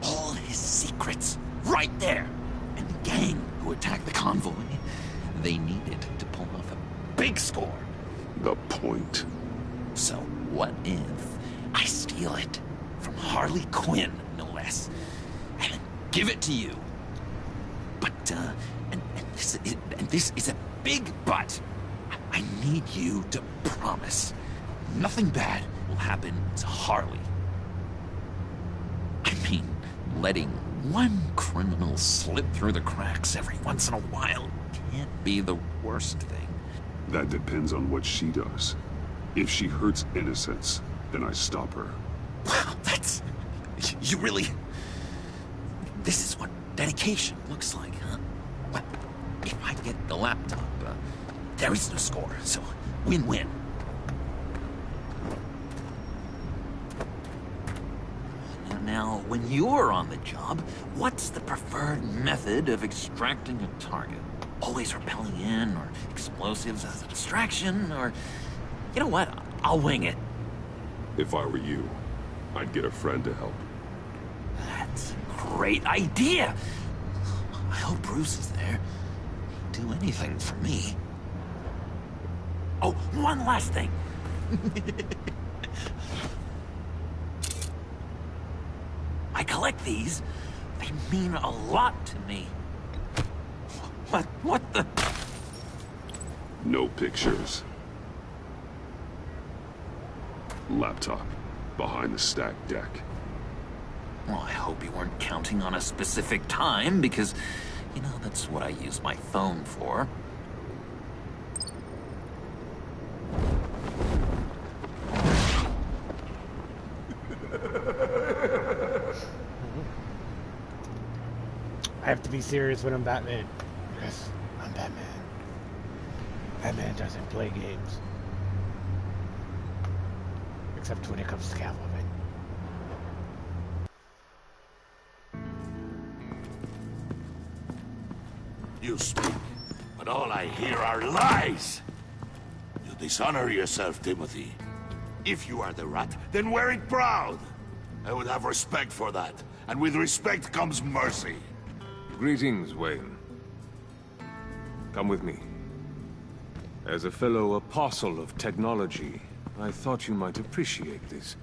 All his secrets, right there. And the gang who attacked the convoy, they needed to pull off a big score. The point. So what if I steal it from Harley Quinn, no less, and then give it to you? But, and this is a big but. I need you to promise nothing bad will happen to Harley. I mean, letting one criminal slip through the cracks every once in a while can't be the worst thing. That depends on what she does. If she hurts innocents, then I stop her. Wow, that's... You really... This is what dedication looks like, huh? Well, if I get the laptop, there is no score, so win-win. Now, when you're on the job, what's the preferred method of extracting a target? Always rappelling in, or explosives as a distraction, or... You know what? I'll wing it. If I were you, I'd get a friend to help. That's a great idea! I hope Bruce is there. He'd do anything for me. Oh, one last thing. I collect these. They mean a lot to me. What the... No pictures. Laptop. Behind the stacked deck. Well, I hope you weren't counting on a specific time, because, you know, that's what I use my phone for. I have to be serious when I'm Batman. Yes, I'm Batman. Batman doesn't play games. Except when it comes to Catwoman. You speak, but all I hear are lies! You dishonor yourself, Timothy. If you are the Rat, then wear it proud! I would have respect for that, and with respect comes mercy. Greetings, Wayne. Come with me. As a fellow apostle of technology, I thought you might appreciate this.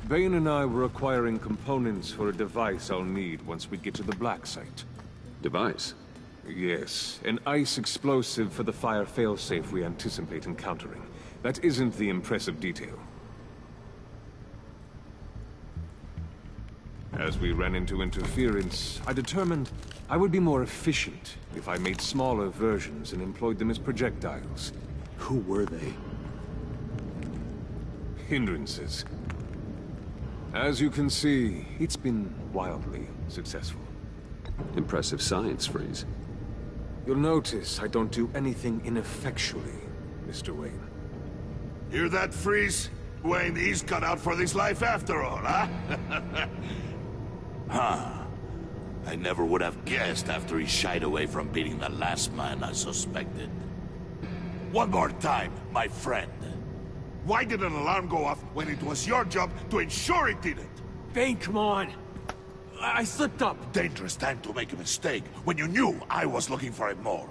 Bane and I were acquiring components for a device I'll need once we get to the Black Site. Device? Yes, an ice explosive for the fire failsafe we anticipate encountering. That isn't the impressive detail. As we ran into interference, I determined I would be more efficient if I made smaller versions and employed them as projectiles. Who were they? Hindrances. As you can see, it's been wildly successful. Impressive science, Freeze. You'll notice I don't do anything ineffectually, Mr. Wayne. Hear that, Freeze? Wayne, he's cut out for this life after all, huh? Huh. I never would have guessed after he shied away from beating the last man I suspected. One more time, my friend. Why did an alarm go off when it was your job to ensure it didn't? Bane, come on! I slipped up! Dangerous time to make a mistake when you knew I was looking for it more.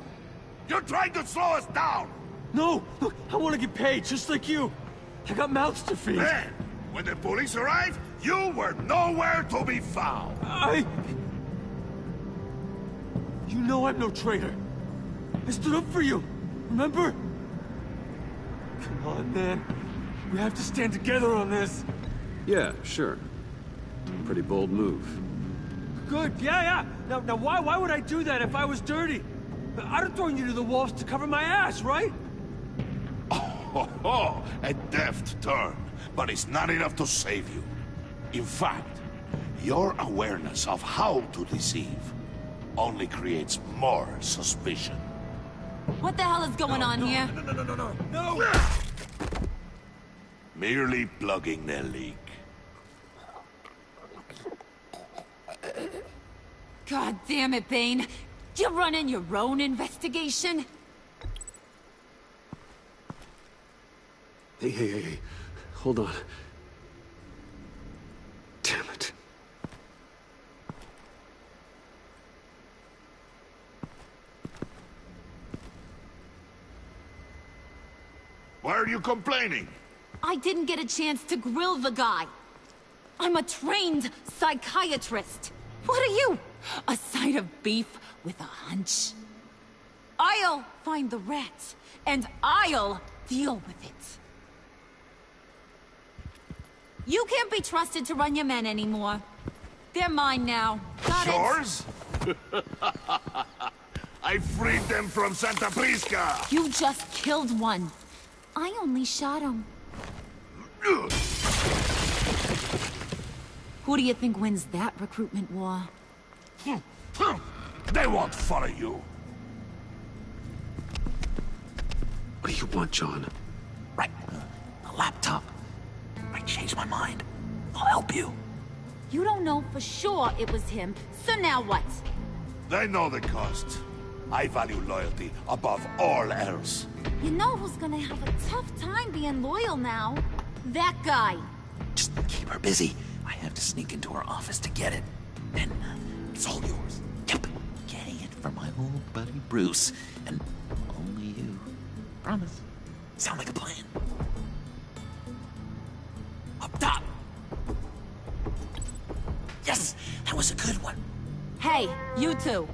You're trying to slow us down! No! Look, I want to get paid, just like you! I got mouths to feed! Then, when the police arrived, you were nowhere to be found! You know I'm no traitor! I stood up for you, remember? Come on, man. We have to stand together on this. Yeah, sure. Pretty bold move. good. Yeah. Now why would I do that if I was dirty? I'd have thrown you to the wolves to cover my ass, right? Oh, a deft turn, but it's not enough to save you. In fact, your awareness of how to deceive only creates more suspicion. What the hell is going on here? No! Merely plugging their leak. God damn it, Bane. You're running your own investigation? Hey. Hold on. Damn it. Why are you complaining? I didn't get a chance to grill the guy. I'm a trained psychiatrist. What are you? A side of beef with a hunch? I'll find the rats, and I'll deal with it. You can't be trusted to run your men anymore. They're mine now. Got Yours? I freed them from Santa Prisca! You just killed one. I only shot him. Who do you think wins that recruitment war? They won't follow you. What do you want, John? Right. A laptop. I changed my mind. I'll help you. You don't know for sure it was him, so now what? They know the cost. I value loyalty above all else. You know who's gonna have a tough time being loyal now? That guy. Just keep her busy. I have to sneak into her office to get it. Then it's all yours. Yep. Getting it for my old buddy Bruce. And only you. Promise. Sound like a plan. Up top. Yes, that was a good one. Hey, you two.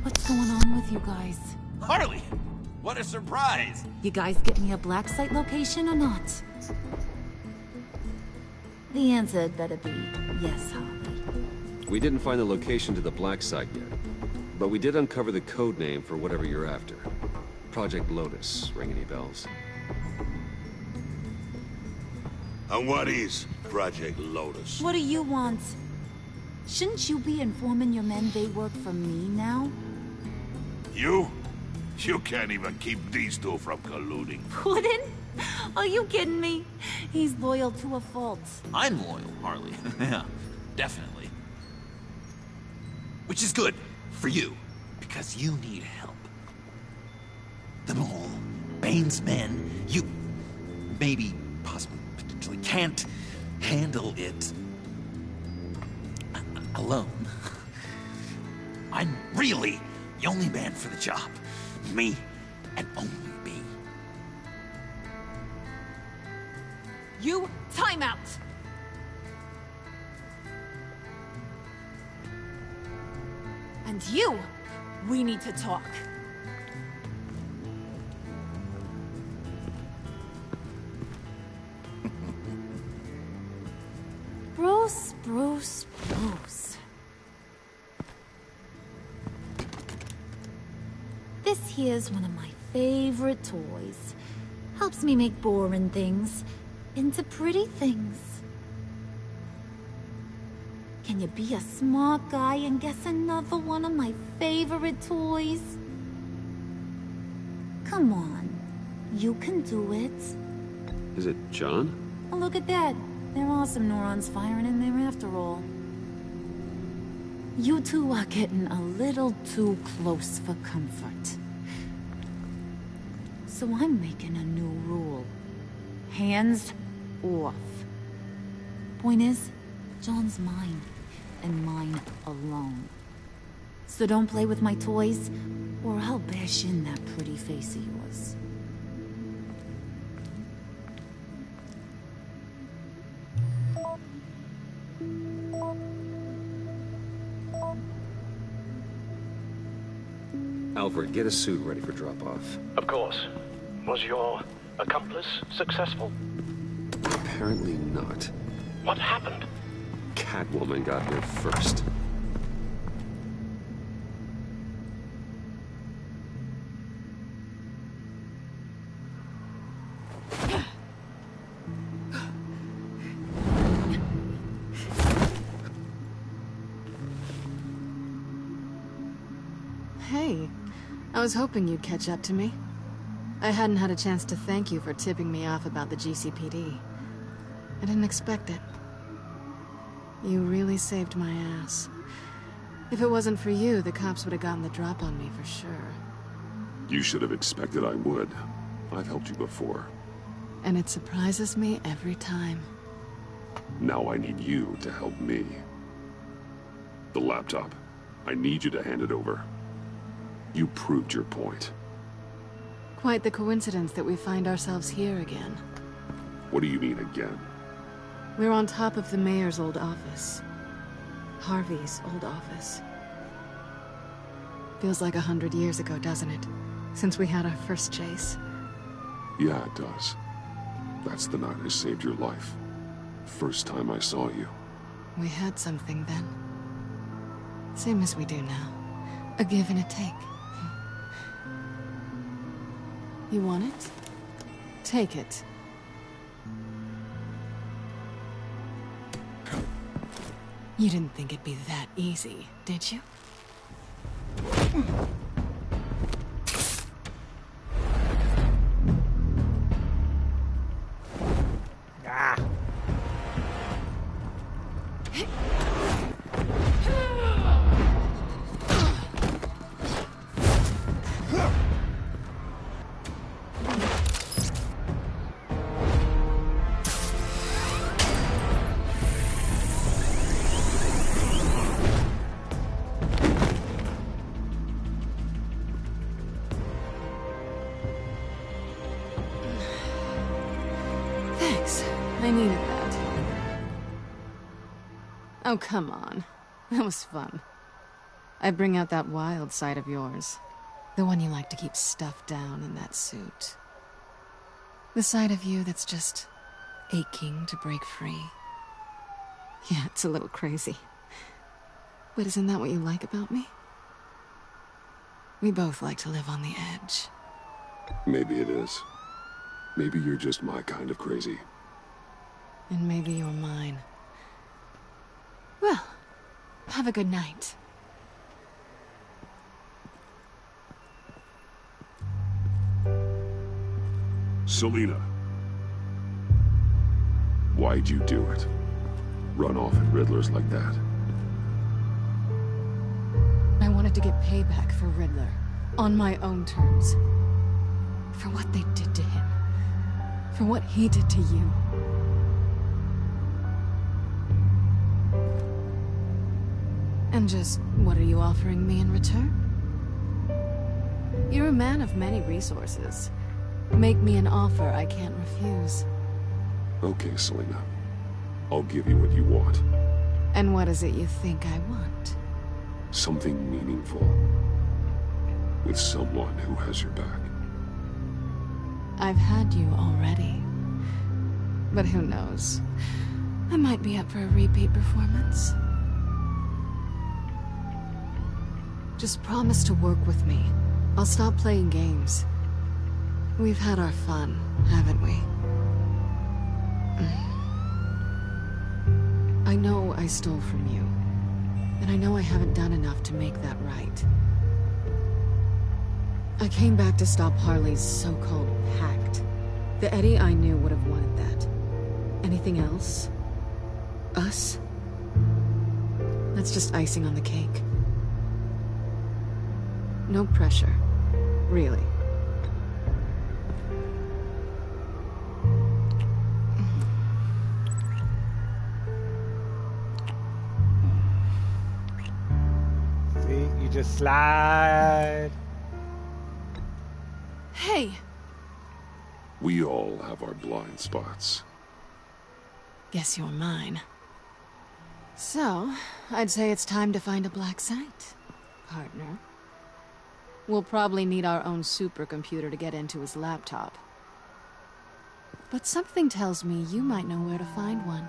What's going on with you guys? Harley! What a surprise! You guys get me a black site location or not? The answer had better be yes, Harley. We didn't find the location to the black site yet, but we did uncover the code name for whatever you're after. Project Lotus. Ring any bells? And what is Project Lotus? What do you want? Shouldn't you be informing your men they work for me now? You? You can't even keep these two from colluding. Puddin'? Are you kidding me? He's loyal to a fault. I'm loyal, Harley. Yeah, definitely. Which is good for you, because you need help. The mole, Bane's men, you maybe, possibly, potentially can't handle it alone. I'm really the only man for the job. Me and only me. You, time out! And you, we need to talk. Bruce. This here's one of my favorite toys. Helps me make boring things into pretty things. Can you be a smart guy and guess another one of my favorite toys? Come on, you can do it. Is it John? Oh, look at that. There are some neurons firing in there after all. You two are getting a little too close for comfort. So I'm making a new rule. Hands off. Point is, John's mine, and mine alone. So don't play with my toys, or I'll bash in that pretty face of yours. Alfred, get a suit ready for drop-off. Of course. Was your accomplice successful? Apparently not. What happened? Catwoman got here first. Hey, I was hoping you'd catch up to me. I hadn't had a chance to thank you for tipping me off about the GCPD. I didn't expect it. You really saved my ass. If it wasn't for you, the cops would have gotten the drop on me for sure. You should have expected I would. I've helped you before. And it surprises me every time. Now I need you to help me. The laptop. I need you to hand it over. You proved your point. Quite the coincidence that we find ourselves here again. What do you mean again? We're on top of the mayor's old office. Harvey's old office. Feels like 100 years ago, doesn't it? Since we had our first chase. Yeah, it does. That's the night I saved your life. First time I saw you. We had something then. Same as we do now. A give and a take. You want it? Take it. You didn't think it'd be that easy, did you? Ah. Thanks. I needed that. Oh, come on. That was fun. I bring out that wild side of yours. The one you like to keep stuffed down in that suit. The side of you that's just aching to break free. Yeah, it's a little crazy. But isn't that what you like about me? We both like to live on the edge. Maybe it is. Maybe you're just my kind of crazy. And maybe you're mine. Well, have a good night. Selina. Why'd you do it? Run off at Riddlers like that? I wanted to get payback for Riddler. On my own terms. For what they did to him. For what he did to you. And just, what are you offering me in return? You're a man of many resources. Make me an offer I can't refuse. Okay, Selina. I'll give you what you want. And what is it you think I want? Something meaningful. With someone who has your back. I've had you already. But who knows? I might be up for a repeat performance. Just promise to work with me. I'll stop playing games. We've had our fun, haven't we? I know I stole from you. And I know I haven't done enough to make that right. I came back to stop Harley's so-called pact. The Eddie I knew would have wanted that. Anything else? Us? That's just icing on the cake. No pressure. Really. See, you just slide. Hey! We all have our blind spots. Guess you're mine. So, I'd say it's time to find a black site, partner. We'll probably need our own supercomputer to get into his laptop. But something tells me you might know where to find one.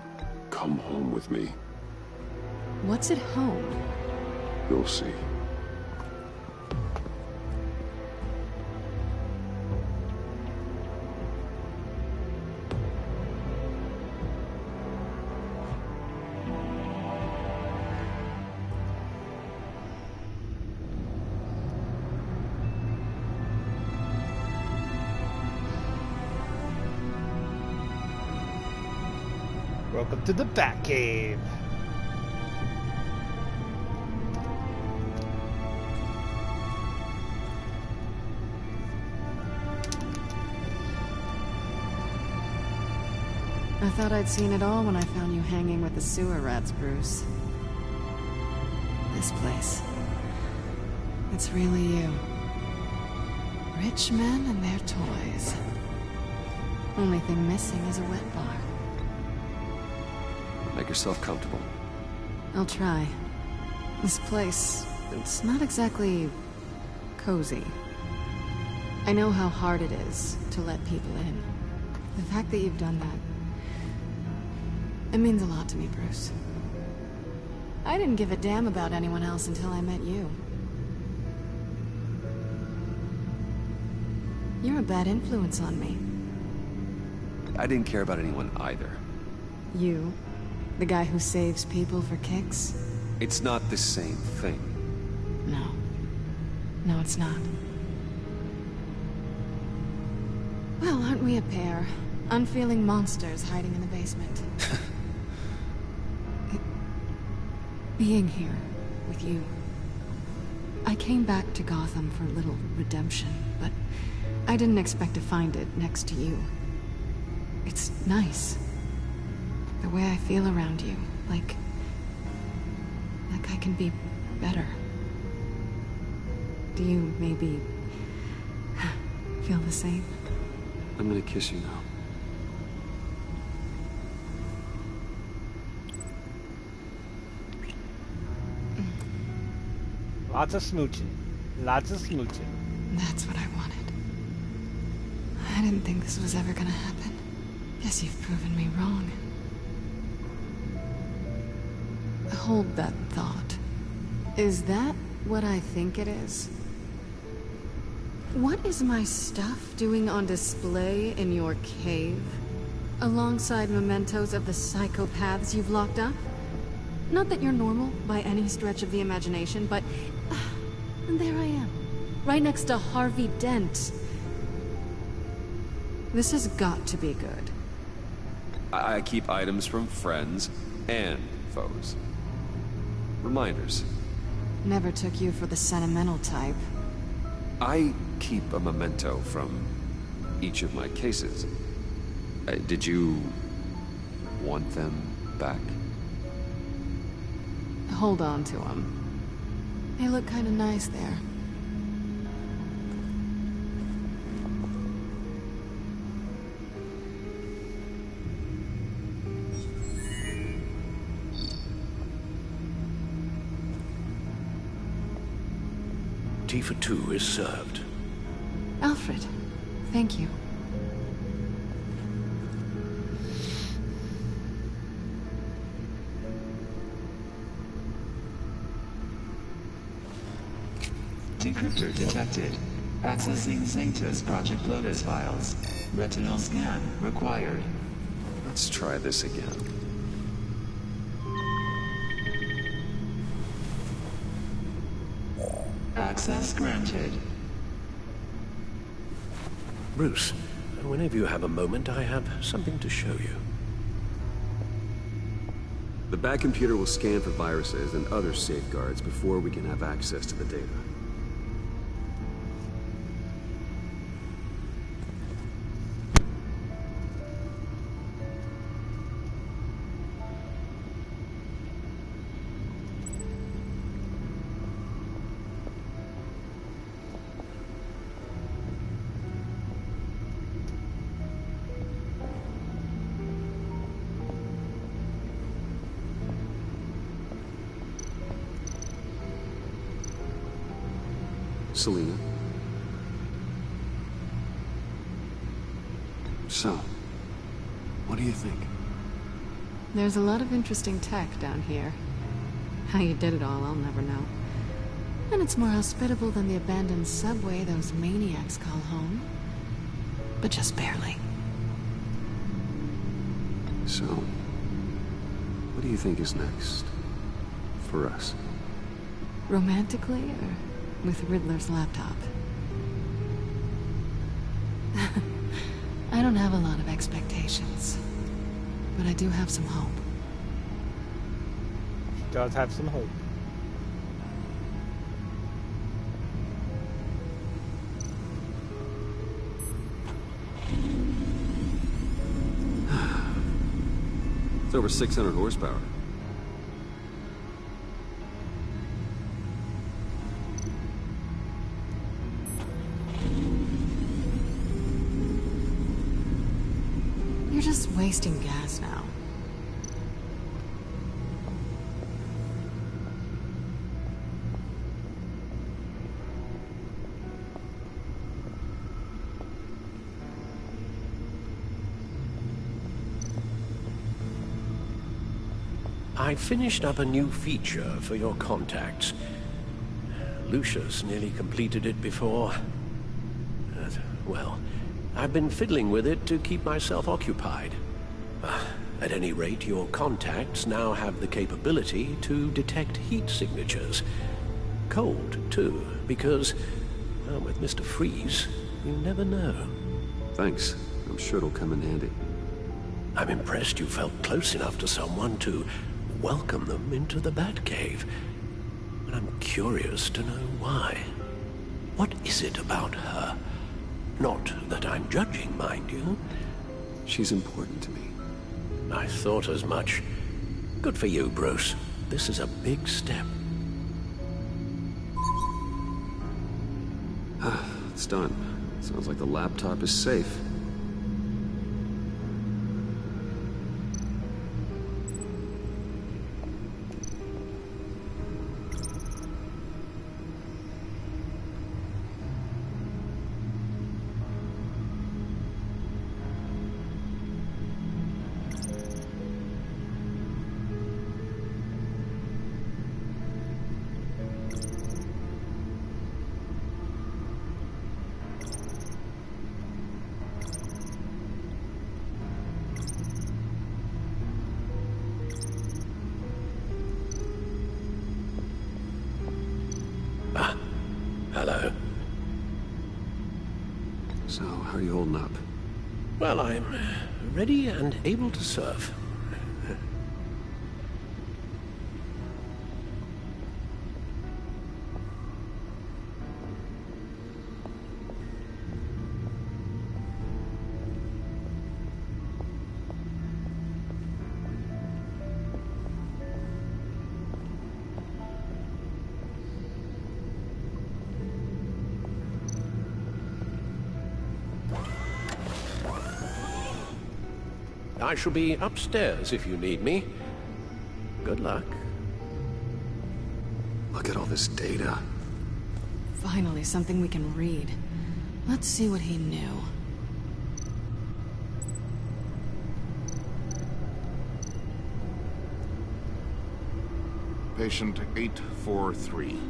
Come home with me. What's at home? You'll see. Welcome to the Batcave. I thought I'd seen it all when I found you hanging with the sewer rats, Bruce. This place. It's really you. Rich men and their toys. Only thing missing is a wet bar. Make yourself comfortable. I'll try. This place, it's not exactly cozy. I know how hard it is to let people in. The fact that you've done that, it means a lot to me, Bruce. I didn't give a damn about anyone else until I met you. You're a bad influence on me. I didn't care about anyone either. You? The guy who saves people for kicks? It's not the same thing. No. No, it's not. Well, aren't we a pair? Unfeeling monsters hiding in the basement. Being here with you. I came back to Gotham for a little redemption, but I didn't expect to find it next to you. It's nice. The way I feel around you, like I can be better. Do you maybe feel the same? I'm gonna kiss you now. Lots of smooching. Lots of smooching. That's what I wanted. I didn't think this was ever gonna happen. Guess you've proven me wrong. Hold that thought. Is that what I think it is? What is my stuff doing on display in your cave? Alongside mementos of the psychopaths you've locked up? Not that you're normal by any stretch of the imagination, but there I am. Right next to Harvey Dent. This has got to be good. I keep items from friends and foes. Reminders. Never took you for the sentimental type. I keep a memento from each of my cases. Did you want them back? Hold on to them. They look kind of nice there. Tea for two is served. Alfred, thank you. Decryptor detected. Accessing Zeta's Project Lotus files. Retinal scan required. Let's try this again. Access granted. Bruce, whenever you have a moment, I have something to show you. The Bat computer will scan for viruses and other safeguards before we can have access to the data. Selina? So, what do you think? There's a lot of interesting tech down here. How you did it all, I'll never know. And it's more hospitable than the abandoned subway those maniacs call home. But just barely. So, what do you think is next? For us? Romantically, or with Riddler's laptop? I don't have a lot of expectations. But I do have some hope. She does have some hope. It's over 600 horsepower. You're just wasting gas now. I finished up a new feature for your contacts. Lucius nearly completed it before. Well, I've been fiddling with it to keep myself occupied. At any rate, your contacts now have the capability to detect heat signatures. Cold, too, because, well, with Mr. Freeze, you never know. Thanks. I'm sure it'll come in handy. I'm impressed you felt close enough to someone to welcome them into the Batcave. But I'm curious to know why. What is it about her? Not that I'm judging, mind you. She's important to me. I thought as much. Good for you, Bruce. This is a big step. It's done. Sounds like the laptop is safe. Hello. So, how are you holding up? Well, I'm ready and able to serve. I shall be upstairs if you need me. Good luck. Look at all this data. Finally, something we can read. Let's see what he knew. Patient 843.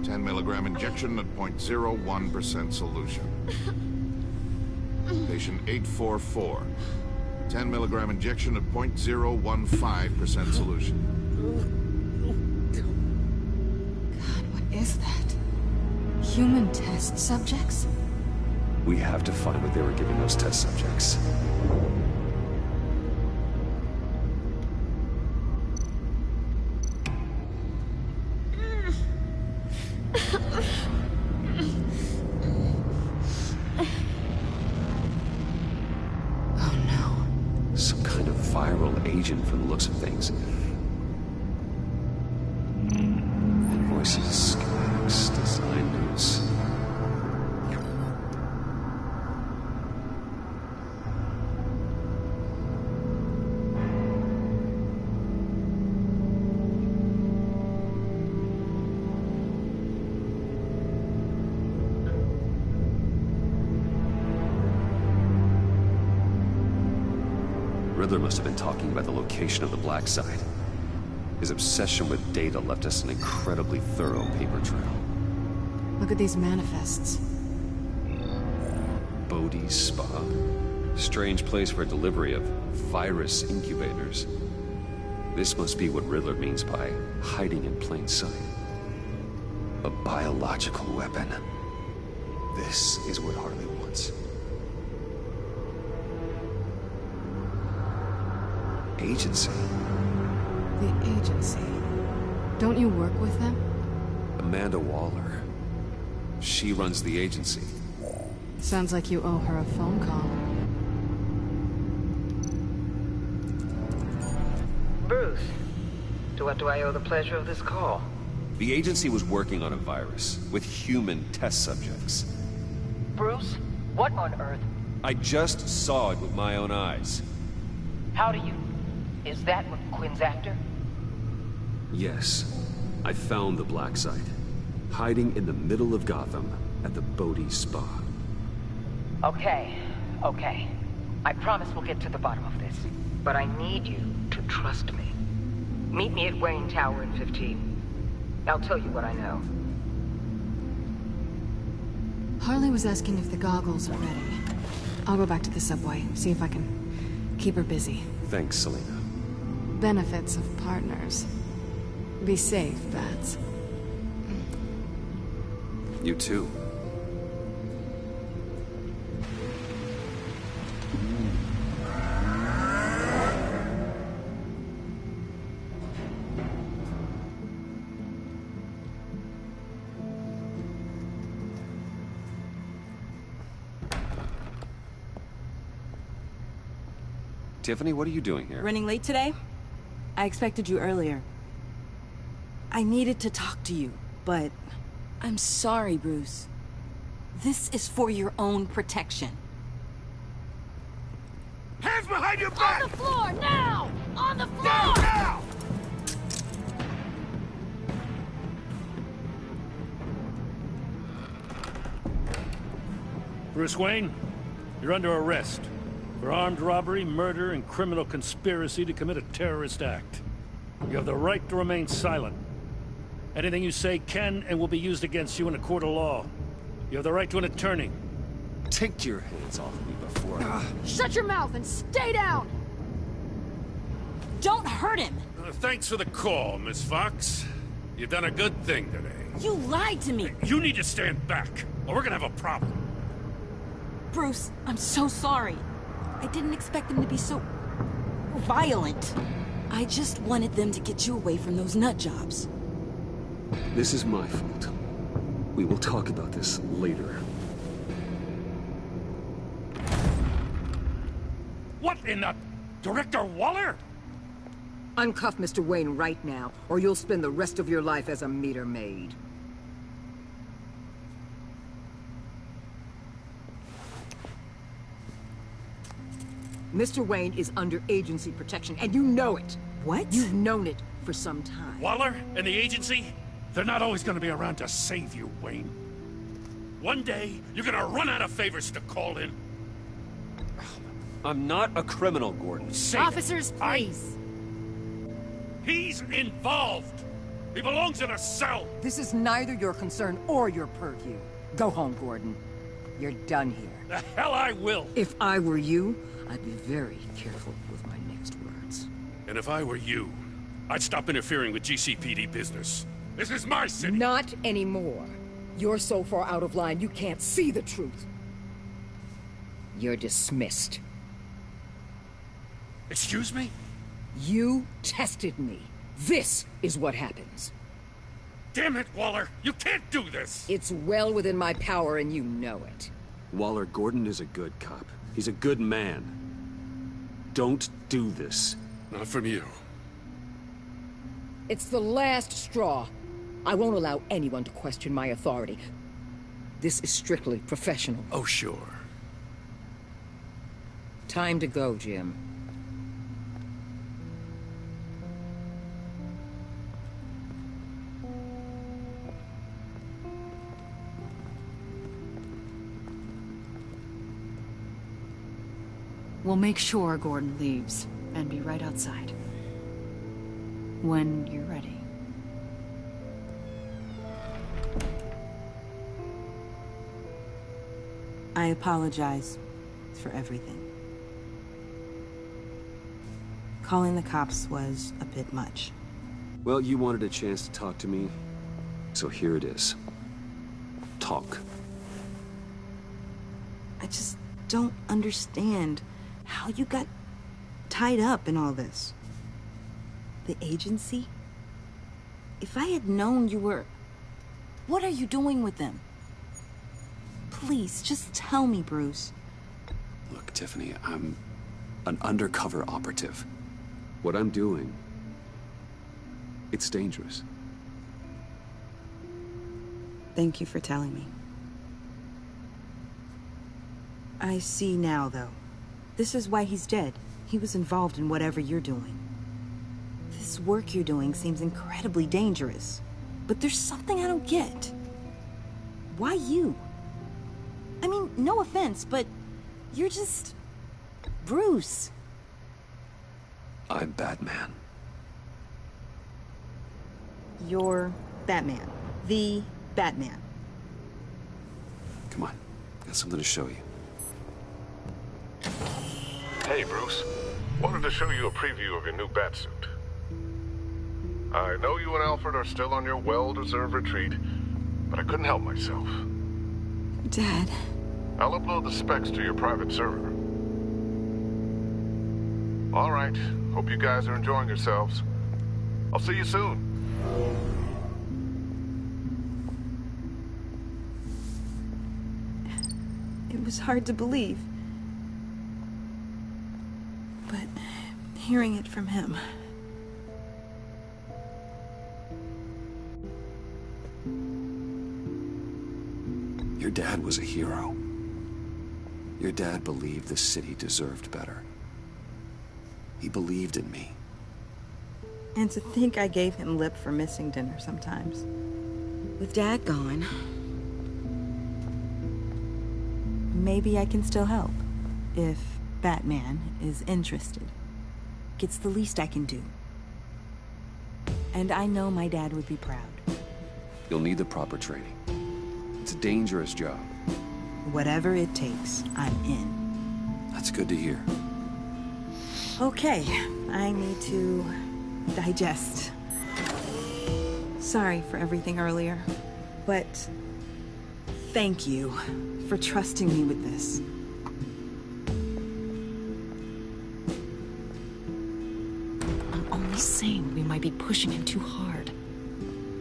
10 milligram injection at 0.01% solution. Patient 844. 10 milligram injection at 0.015% solution. God, what is that? Human test subjects? We have to find what they were giving those test subjects. Agent from the looks of things. Invoices, schematics, design notes. Riddler must have been talking about the location of the black site. His obsession with data left us an incredibly thorough paper trail. Look at these manifests. Bodhi's Spa? Strange place for delivery of virus incubators. This must be what Riddler means by hiding in plain sight. A biological weapon. This is what Harley wants. Agency. The agency. Don't you work with them? Amanda Waller. She runs the agency. Sounds like you owe her a phone call. Bruce, to what do I owe the pleasure of this call? The agency was working on a virus with human test subjects. Bruce, what on earth? I just saw it with my own eyes. How do you... Is that what Quinn's after? Yes. I found the black site. Hiding in the middle of Gotham at the Bodhi Spa. Okay. I promise we'll get to the bottom of this. But I need you to trust me. Meet me at Wayne Tower in 15. I'll tell you what I know. Harley was asking if the goggles are ready. I'll go back to the subway, see if I can keep her busy. Thanks, Selena. Benefits of partners. Be safe, Bats. You too. Tiffany, what are you doing here? Running late today? I expected you earlier. I needed to talk to you, but I'm sorry, Bruce. This is for your own protection. Hands behind your back! On the floor, now! On the floor! Down, now! Bruce Wayne, you're under arrest for armed robbery, murder, and criminal conspiracy to commit a terrorist act. You have the right to remain silent. Anything you say can and will be used against you in a court of law. You have the right to an attorney. Take your hands off me before Shut your mouth and stay down! Don't hurt him! Thanks for the call, Miss Fox. You've done a good thing today. You lied to me! You need to stand back, or we're gonna have a problem. Bruce, I'm so sorry. I didn't expect them to be so... violent. I just wanted them to get you away from those nut jobs. This is my fault. We will talk about this later. What in the... Director Waller? Uncuff Mr. Wayne right now, or you'll spend the rest of your life as a meter maid. Mr. Wayne is under agency protection, and you know it. What? You've known it for some time. Waller and the agency? They're not always gonna be around to save you, Wayne. One day, you're gonna run out of favors to call in. I'm not a criminal, Gordon. Officers, please. He's involved. He belongs in a cell. This is neither your concern or your purview. Go home, Gordon. You're done here. The hell I will. If I were you, I'd be very careful with my next words. And if I were you, I'd stop interfering with GCPD business. This is my city. Not anymore. You're so far out of line, you can't see the truth. You're dismissed. Excuse me? You tested me. This is what happens. Damn it, Waller! You can't do this! It's well within my power, and you know it. Waller, Gordon is a good cop. He's a good man. Don't do this. Not from you. It's the last straw. I won't allow anyone to question my authority. This is strictly professional. Oh, sure. Time to go, Jim. We'll make sure Gordon leaves, and be right outside. when you're ready. I apologize for everything. Calling the cops was a bit much. Well, you wanted a chance to talk to me, so here it is. Talk. I just don't understand how you got tied up in all this. The agency? If I had known you were... What are you doing with them? Please, just tell me, Bruce. Look, Tiffany, I'm an undercover operative. What I'm doing, it's dangerous. Thank you for telling me. I see now, though. This is why he's dead. He was involved in whatever you're doing. This work you're doing seems incredibly dangerous. But there's something I don't get. Why you? I mean, no offense, but you're just... Bruce. I'm Batman. You're Batman. The Batman. Come on, got something to show you. Hey, Bruce. Wanted to show you a preview of your new batsuit. I know you and Alfred are still on your well-deserved retreat, but I couldn't help myself. Dad. I'll upload the specs to your private server. All right. Hope you guys are enjoying yourselves. I'll see you soon. It was hard to believe. But hearing it from him... Your dad was a hero. Your dad believed the city deserved better. He believed in me. And to think I gave him lip for missing dinner sometimes. With Dad gone... Maybe I can still help. If Batman is interested. It's the least I can do. And I know my dad would be proud. You'll need the proper training. It's a dangerous job. Whatever it takes, I'm in. That's good to hear. Okay, I need to digest. Sorry for everything earlier, but thank you for trusting me with this. I'm only saying we might be pushing him too hard.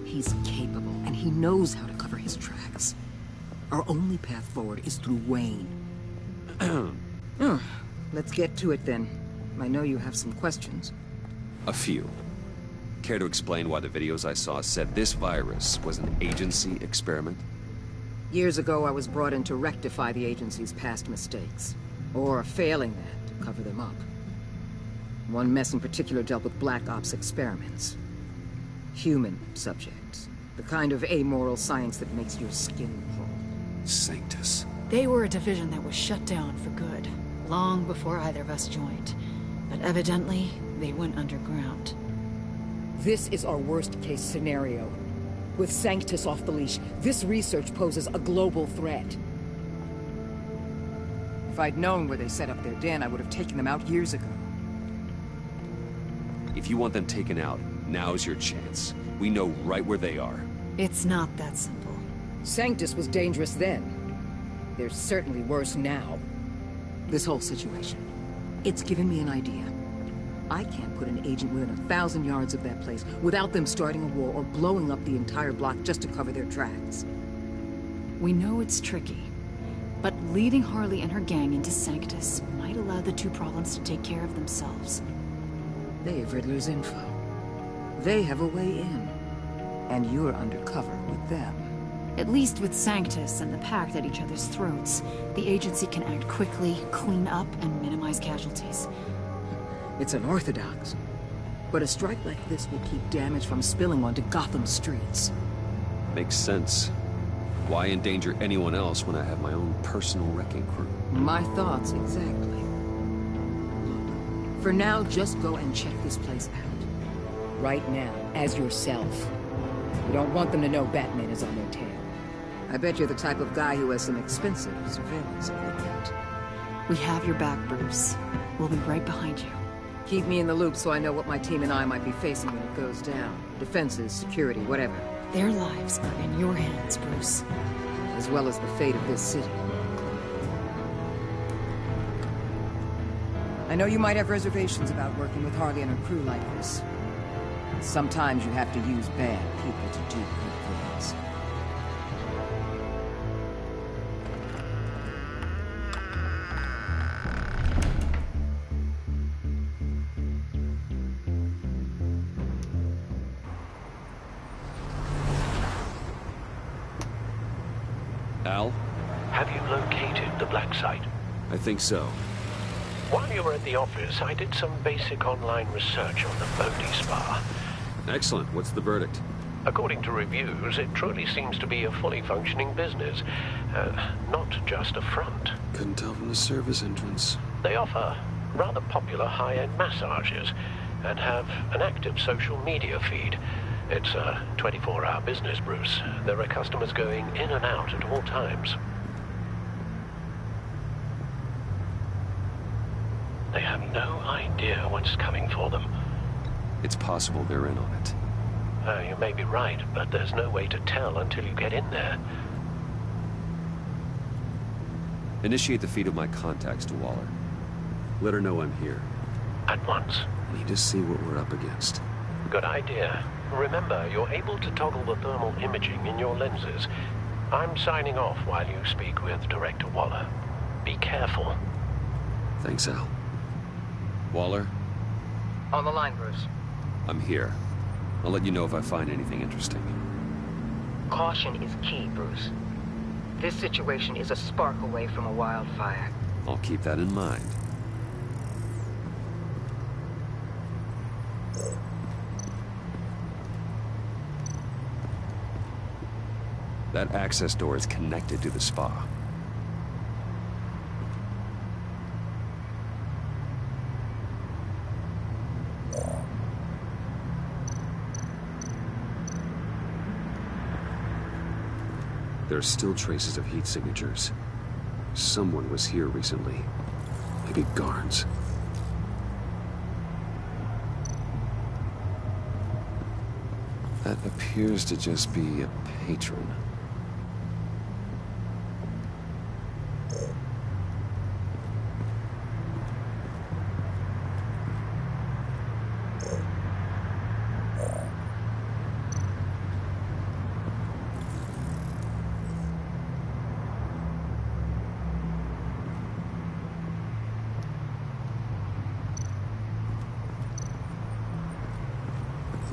He's capable, and he knows how to cover his tracks. Our only path forward is through Wayne. Let's get to it then. I know you have some questions. A few. Care to explain why the videos I saw said this virus was an agency experiment? Years ago, I was brought in to rectify the agency's past mistakes. Or failing that, to cover them up. One mess in particular dealt with Black Ops experiments. Human subjects. The kind of amoral science that makes your skin crawl. Sanctus. They were a division that was shut down for good, long before either of us joined. But evidently, they went underground. This is our worst-case scenario. With Sanctus off the leash, this research poses a global threat. If I'd known where they set up their den, I would have taken them out years ago. If you want them taken out, now's your chance. We know right where they are. It's not that simple. Sanctus was dangerous then. They're certainly worse now. This whole situation, it's given me an idea. I can't put an agent within 1,000 yards of that place without them starting a war or blowing up the entire block just to cover their tracks. We know it's tricky, but leading Harley and her gang into Sanctus might allow the two problems to take care of themselves. They have Riddler's info. They have a way in. And you're undercover with them. At least with Sanctus and the Pact at each other's throats, the agency can act quickly, clean up, and minimize casualties. It's unorthodox. But a strike like this will keep damage from spilling onto Gotham streets. Makes sense. Why endanger anyone else when I have my own personal wrecking crew? My thoughts, exactly. For now, just go and check this place out. Right now, as yourself. You don't want them to know Batman is on their tail. I bet you're the type of guy who has some expensive surveillance equipment. We have your back, Bruce. We'll be right behind you. Keep me in the loop so I know what my team and I might be facing when it goes down. Defenses, security, whatever. Their lives are in your hands, Bruce. As well as the fate of this city. I know you might have reservations about working with Harley and her crew like this. Sometimes you have to use bad people to do good things. Al? Have you located the black site? I think so. While you were at the office, I did some basic online research on the Bodhi Spa. Excellent. What's the verdict? According to reviews, it truly seems to be a fully functioning business. Not just a front. Couldn't tell from the service entrance. They offer rather popular high-end massages and have an active social media feed. It's a 24-hour business, Bruce. There are customers going in and out at all times. They have no idea what's coming for them. It's possible they're in on it. You may be right, but there's no way to tell until you get in there. Initiate the feed of my contacts to Waller. Let her know I'm here. At once. Need to see what we're up against. Good idea. Remember, you're able to toggle the thermal imaging in your lenses. I'm signing off while you speak with Director Waller. Be careful. Thanks, Al. Waller? On the line, Bruce. I'm here. I'll let you know if I find anything interesting. Caution is key, Bruce. This situation is a spark away from a wildfire. I'll keep that in mind. That access door is connected to the spa. There are still traces of heat signatures. Someone was here recently. Maybe Garnes. That appears to just be a patron.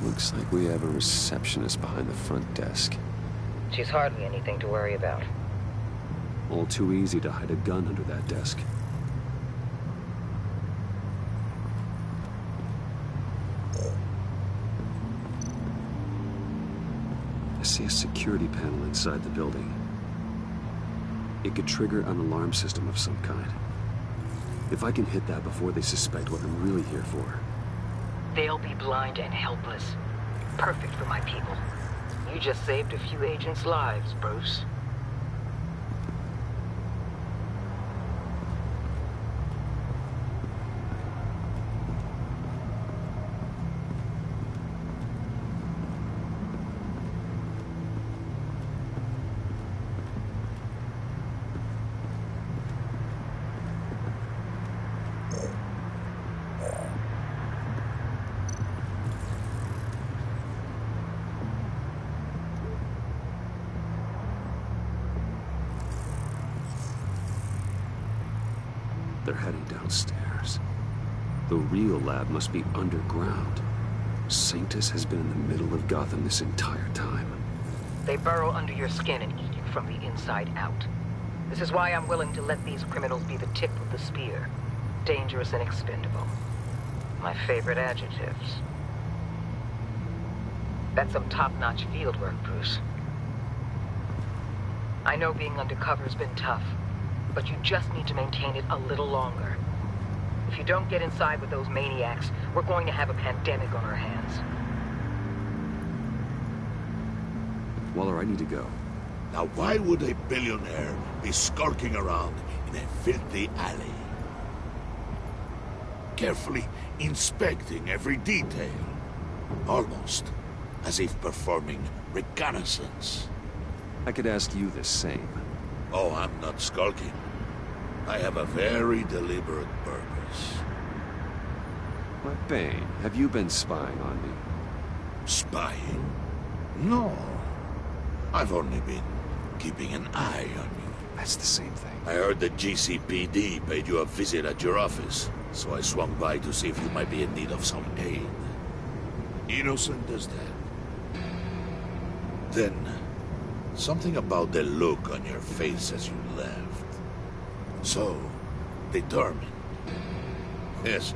Looks like we have a receptionist behind the front desk. She's hardly anything to worry about. All too easy to hide a gun under that desk. I see a security panel inside the building. It could trigger an alarm system of some kind. If I can hit that before they suspect what I'm really here for. They'll be blind and helpless. Perfect for my people. You just saved a few agents' lives, Bruce. They're heading downstairs. The real lab must be underground. Sanctus has been in the middle of Gotham this entire time. They burrow under your skin and eat you from the inside out. This is why I'm willing to let these criminals be the tip of the spear. Dangerous and expendable. My favorite adjectives. That's some top-notch field work, Bruce. I know being undercover's been tough, but you just need to maintain it a little longer. If you don't get inside with those maniacs, we're going to have a pandemic on our hands. Waller, I need to go. Now why would a billionaire be skulking around in a filthy alley? Carefully inspecting every detail. Almost as if performing reconnaissance. I could ask you the same. Oh, I'm not skulking. I have a very deliberate purpose. Why, Bane, have you been spying on me? Spying? No. I've only been keeping an eye on you. That's the same thing. I heard the GCPD paid you a visit at your office, so I swung by to see if you might be in need of some aid. Innocent as that. Then, something about the look on your face as you left. So, determined. Yes,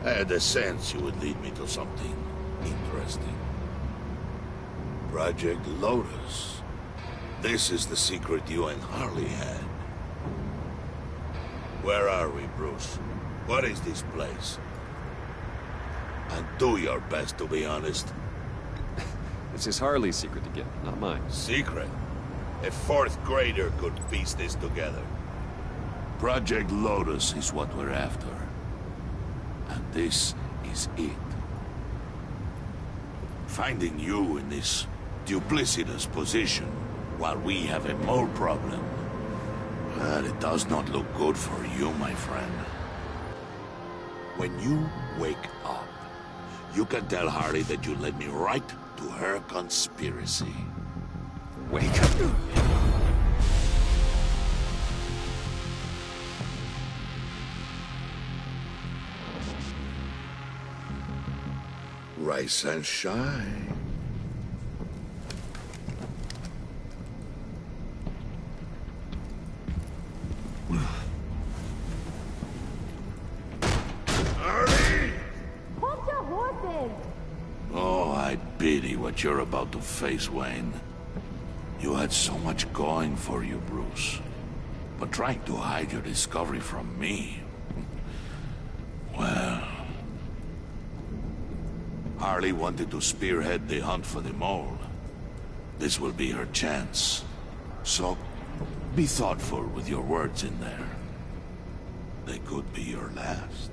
I had a sense you would lead me to something interesting. Project Lotus. This is the secret you and Harley had. Where are we, Bruce? What is this place? And do your best to be honest. It's his Harley's secret to get, not mine. Secret? A fourth grader could piece this together. Project Lotus is what we're after. And this is it. Finding you in this duplicitous position while we have a mole problem. But it does not look good for you, my friend. When you wake up, you can tell Harley that you led me right to her conspiracy. Wake up. Rise and shine. Oh, I pity what you're about to face, Wayne. You had so much going for you, Bruce. But trying to hide your discovery from me... Well... Harley wanted to spearhead the hunt for the mole. This will be her chance. So, be thoughtful with your words in there. They could be your last.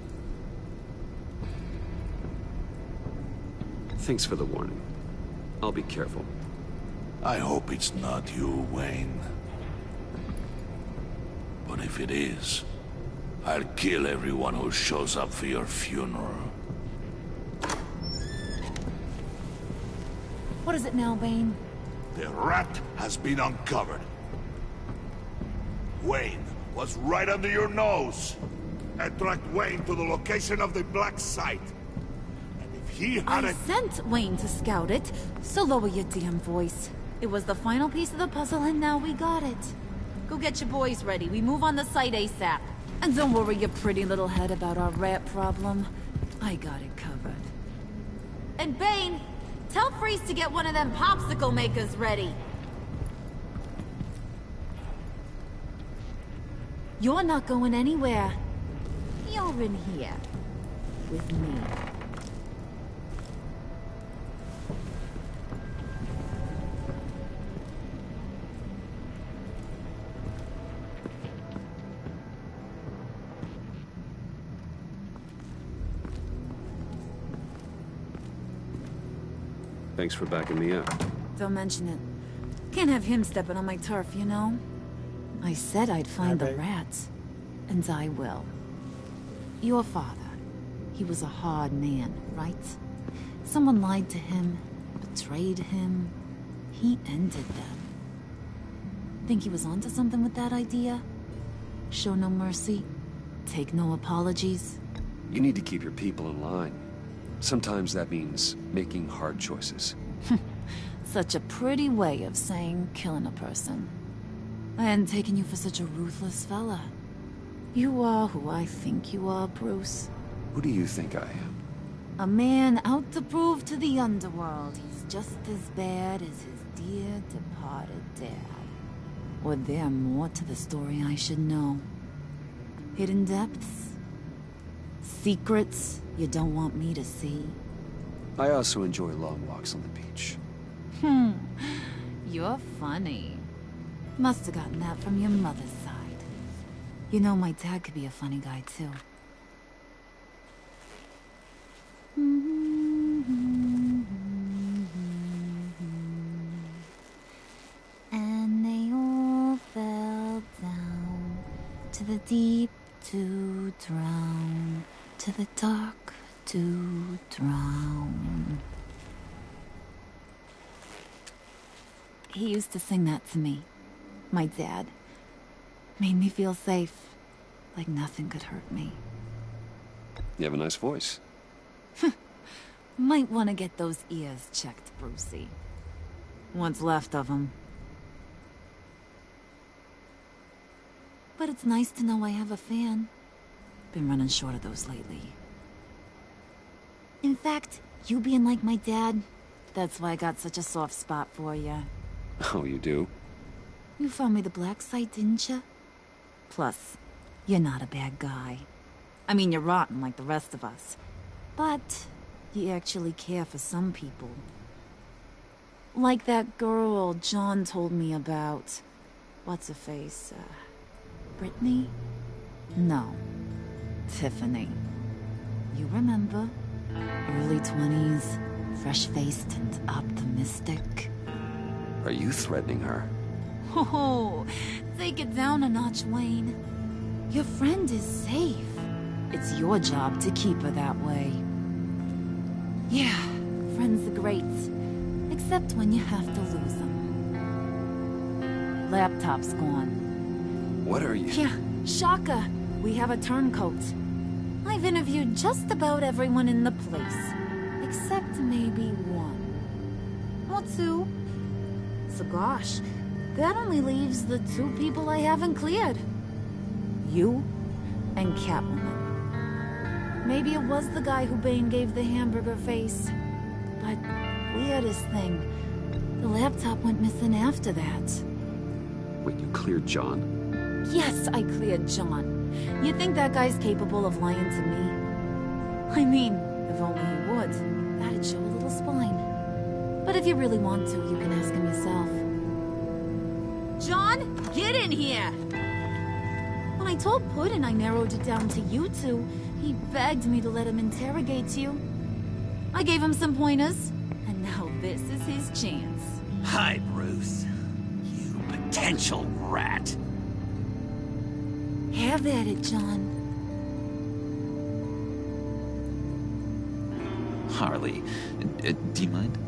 Thanks for the warning. I'll be careful. I hope it's not you, Wayne. But if it is, I'll kill everyone who shows up for your funeral. What is it now, Bane? The rat has been uncovered. Wayne was right under your nose. I tracked Wayne to the location of the black site. And if he had I sent Wayne to scout it, so lower your damn voice. It was the final piece of the puzzle and now we got it. Go get your boys ready. We move on the site ASAP. And don't worry your pretty little head about our rat problem. I got it covered. And Bane, tell Freeze to get one of them popsicle makers ready. You're not going anywhere. You're in here. With me. Thanks for backing me up. Don't mention it. Can't have him stepping on my turf, you know? I said I'd find the rats. And I will. Your father. He was a hard man, right? Someone lied to him, betrayed him. He ended them. Think he was onto something with that idea? Show no mercy? Take no apologies? You need to keep your people in line. Sometimes that means making hard choices. Such a pretty way of saying killing a person. I hadn't taken you for such a ruthless fella. You are who I think you are, Bruce. Who do you think I am? A man out to prove to the underworld he's just as bad as his dear departed dad. Or there more to the story I should know. Hidden depths? Secrets you don't want me to see? I also enjoy long walks on the beach. You're funny. Must have gotten that from your mother's side. You know, my dad could be a funny guy, too. And they all fell down to the deep to drown, to the dark to drown. He used to sing that to me. My dad. Made me feel safe. Like nothing could hurt me. You have a nice voice. Might want to get those ears checked, Brucey. What's left of them. But it's nice to know I have a fan. Been running short of those lately. In fact, you being like my dad, that's why I got such a soft spot for you. Oh, you do? You found me the black site, didn't you? Plus, you're not a bad guy. I mean, you're rotten like the rest of us. But you actually care for some people. Like that girl John told me about. What's her face? Brittany? No. Tiffany. You remember? Early 20s, fresh-faced and optimistic. Are you threatening her? Oh, take it down a notch, Wayne. Your friend is safe. It's your job to keep her that way. Yeah, friends are great. Except when you have to lose them. Laptop's gone. What are you... Yeah, shocker. We have a turncoat. I've interviewed just about everyone in the place. Except maybe one. Or two. So gosh, that only leaves the two people I haven't cleared. You and Catwoman. Maybe it was the guy who Bane gave the hamburger face. But weirdest thing, the laptop went missing after that. Wait, you cleared John? Yes, I cleared John. You think that guy's capable of lying to me? I mean, if only he would. That'd show a little spine. But if you really want to, you can ask him yourself. John, get in here! When I told Puddin' I narrowed it down to you two, he begged me to let him interrogate you. I gave him some pointers, and now this is his chance. Hi, Bruce. You potential rat. Have at it, John. Harley, do you mind?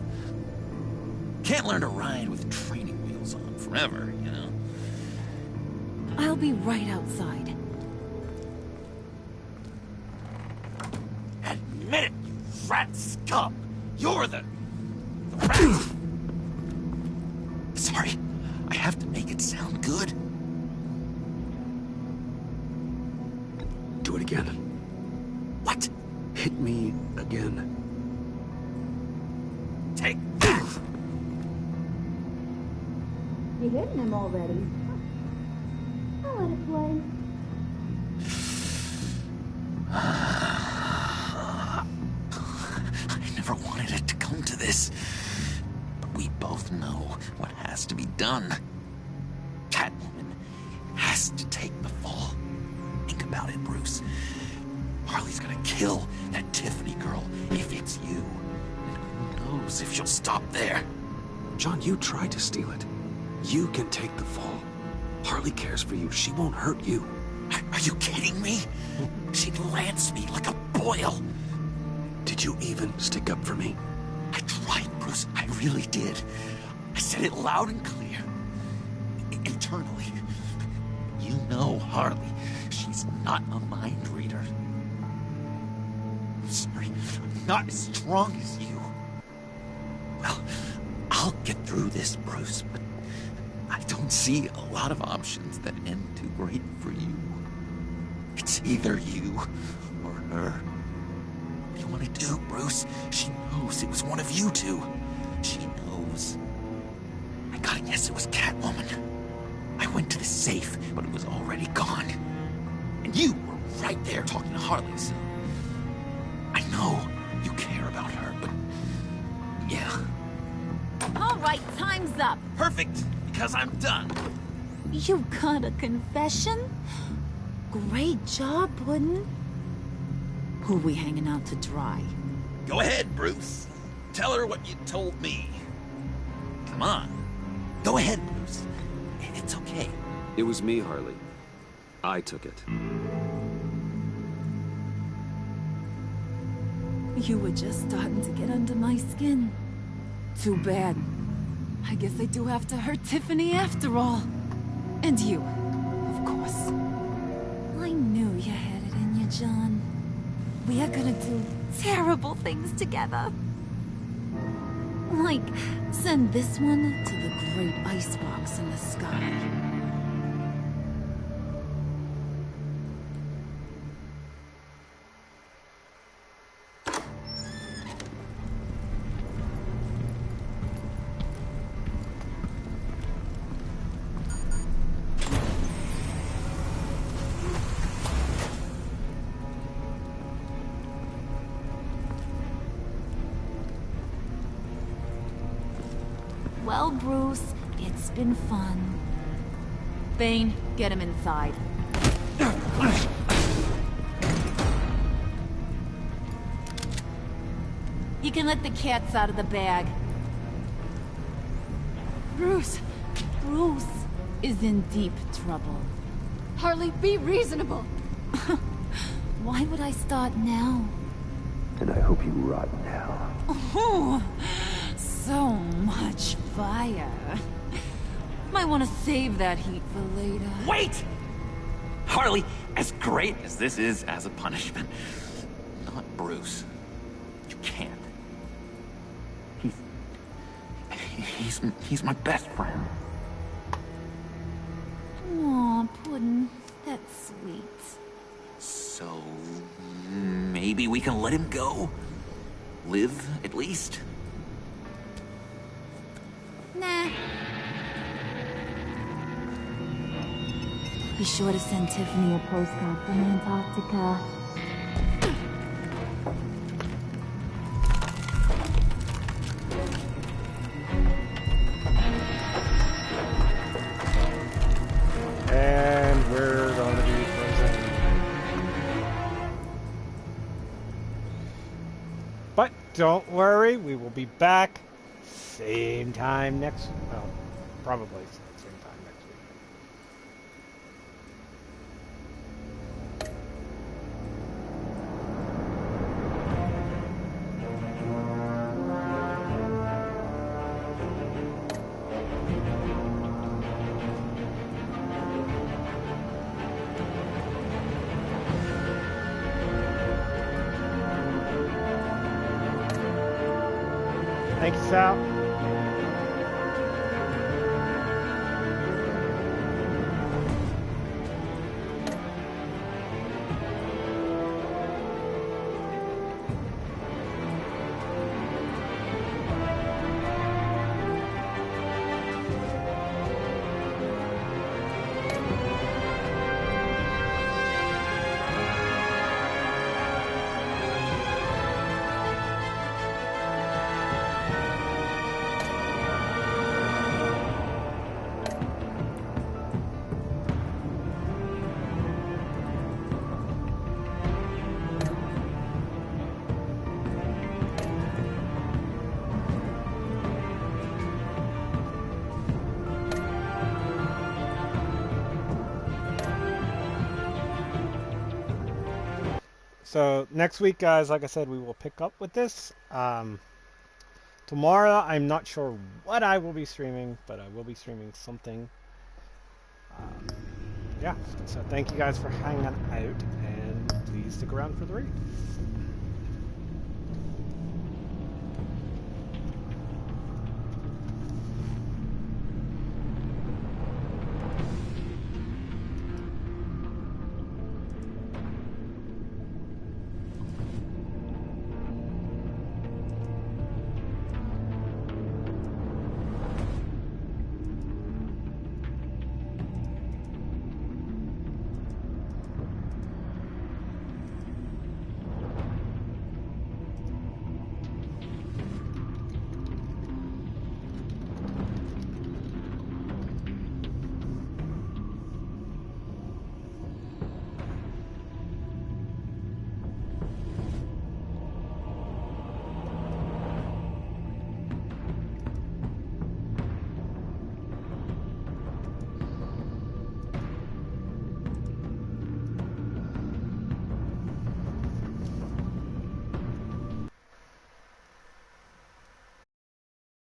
Can't learn to ride with training wheels on forever, you know? I'll be right outside. Admit it, you rat scum! You're the rat! Sorry, I have to make it sound good. Do it again. What? Hit me again. Take that! You hitting him already? I'll let it play. I never wanted it to come to this. But we both know what has to be done. Catwoman has to take the fall. Think about it, Bruce. Harley's gonna kill that Tiffany girl if it's you. And who knows if she'll stop there. John, you tried to steal it. You can take the fall. Harley cares for you. She won't hurt you. Are you kidding me? She'd lance me like a boil. Did you even stick up for me? I tried, Bruce. I really did. I said it loud and clear. Internally. You know Harley. She's not a mind reader. I'm sorry. I'm not as strong as you. Well, I'll get through this, Bruce, but I don't see a lot of options that end too great for you. It's either you or her. What do you want to do, Bruce? She knows it was one of you two. She knows. I gotta guess it was Catwoman. I went to the safe, but it was already gone. And you were right there talking to Harley, so... I know you care about her, but... yeah. All right, time's up. Perfect, because I'm done. You got a confession? Great job, Puddin'. Who we hanging out to dry? Go ahead, Bruce. Tell her what you told me. Come on. Go ahead, Bruce. It's okay. It was me, Harley. I took it. You were just starting to get under my skin. Too bad. I guess I do have to hurt Tiffany after all. And you, of course. I knew you had it in you, John. We are gonna do terrible things together. Like, send this one to the great icebox in the sky. Well, Bruce, it's been fun. Bane, get him inside. You can let the cats out of the bag. Bruce is in deep trouble. Harley, be reasonable. Why would I start now? And I hope you rot in hell. Oh, so much fire. Might want to save that heat for later. Wait! Harley, as great as this is as a punishment, not Bruce. You can't. He's my best friend. Aw, Puddin', that's sweet. So maybe we can let him go? Live, at least? Nah. Be sure to send Tiffany a postcard from Antarctica. And we're going to be frozen. But don't worry, we will be back same time next. Well, probably same time next week. Thank you, Sal. So next week, guys, like I said, we will pick up with this. Tomorrow, I'm not sure what I will be streaming, but I will be streaming something. Yeah, so thank you guys for hanging out, and please stick around for the read.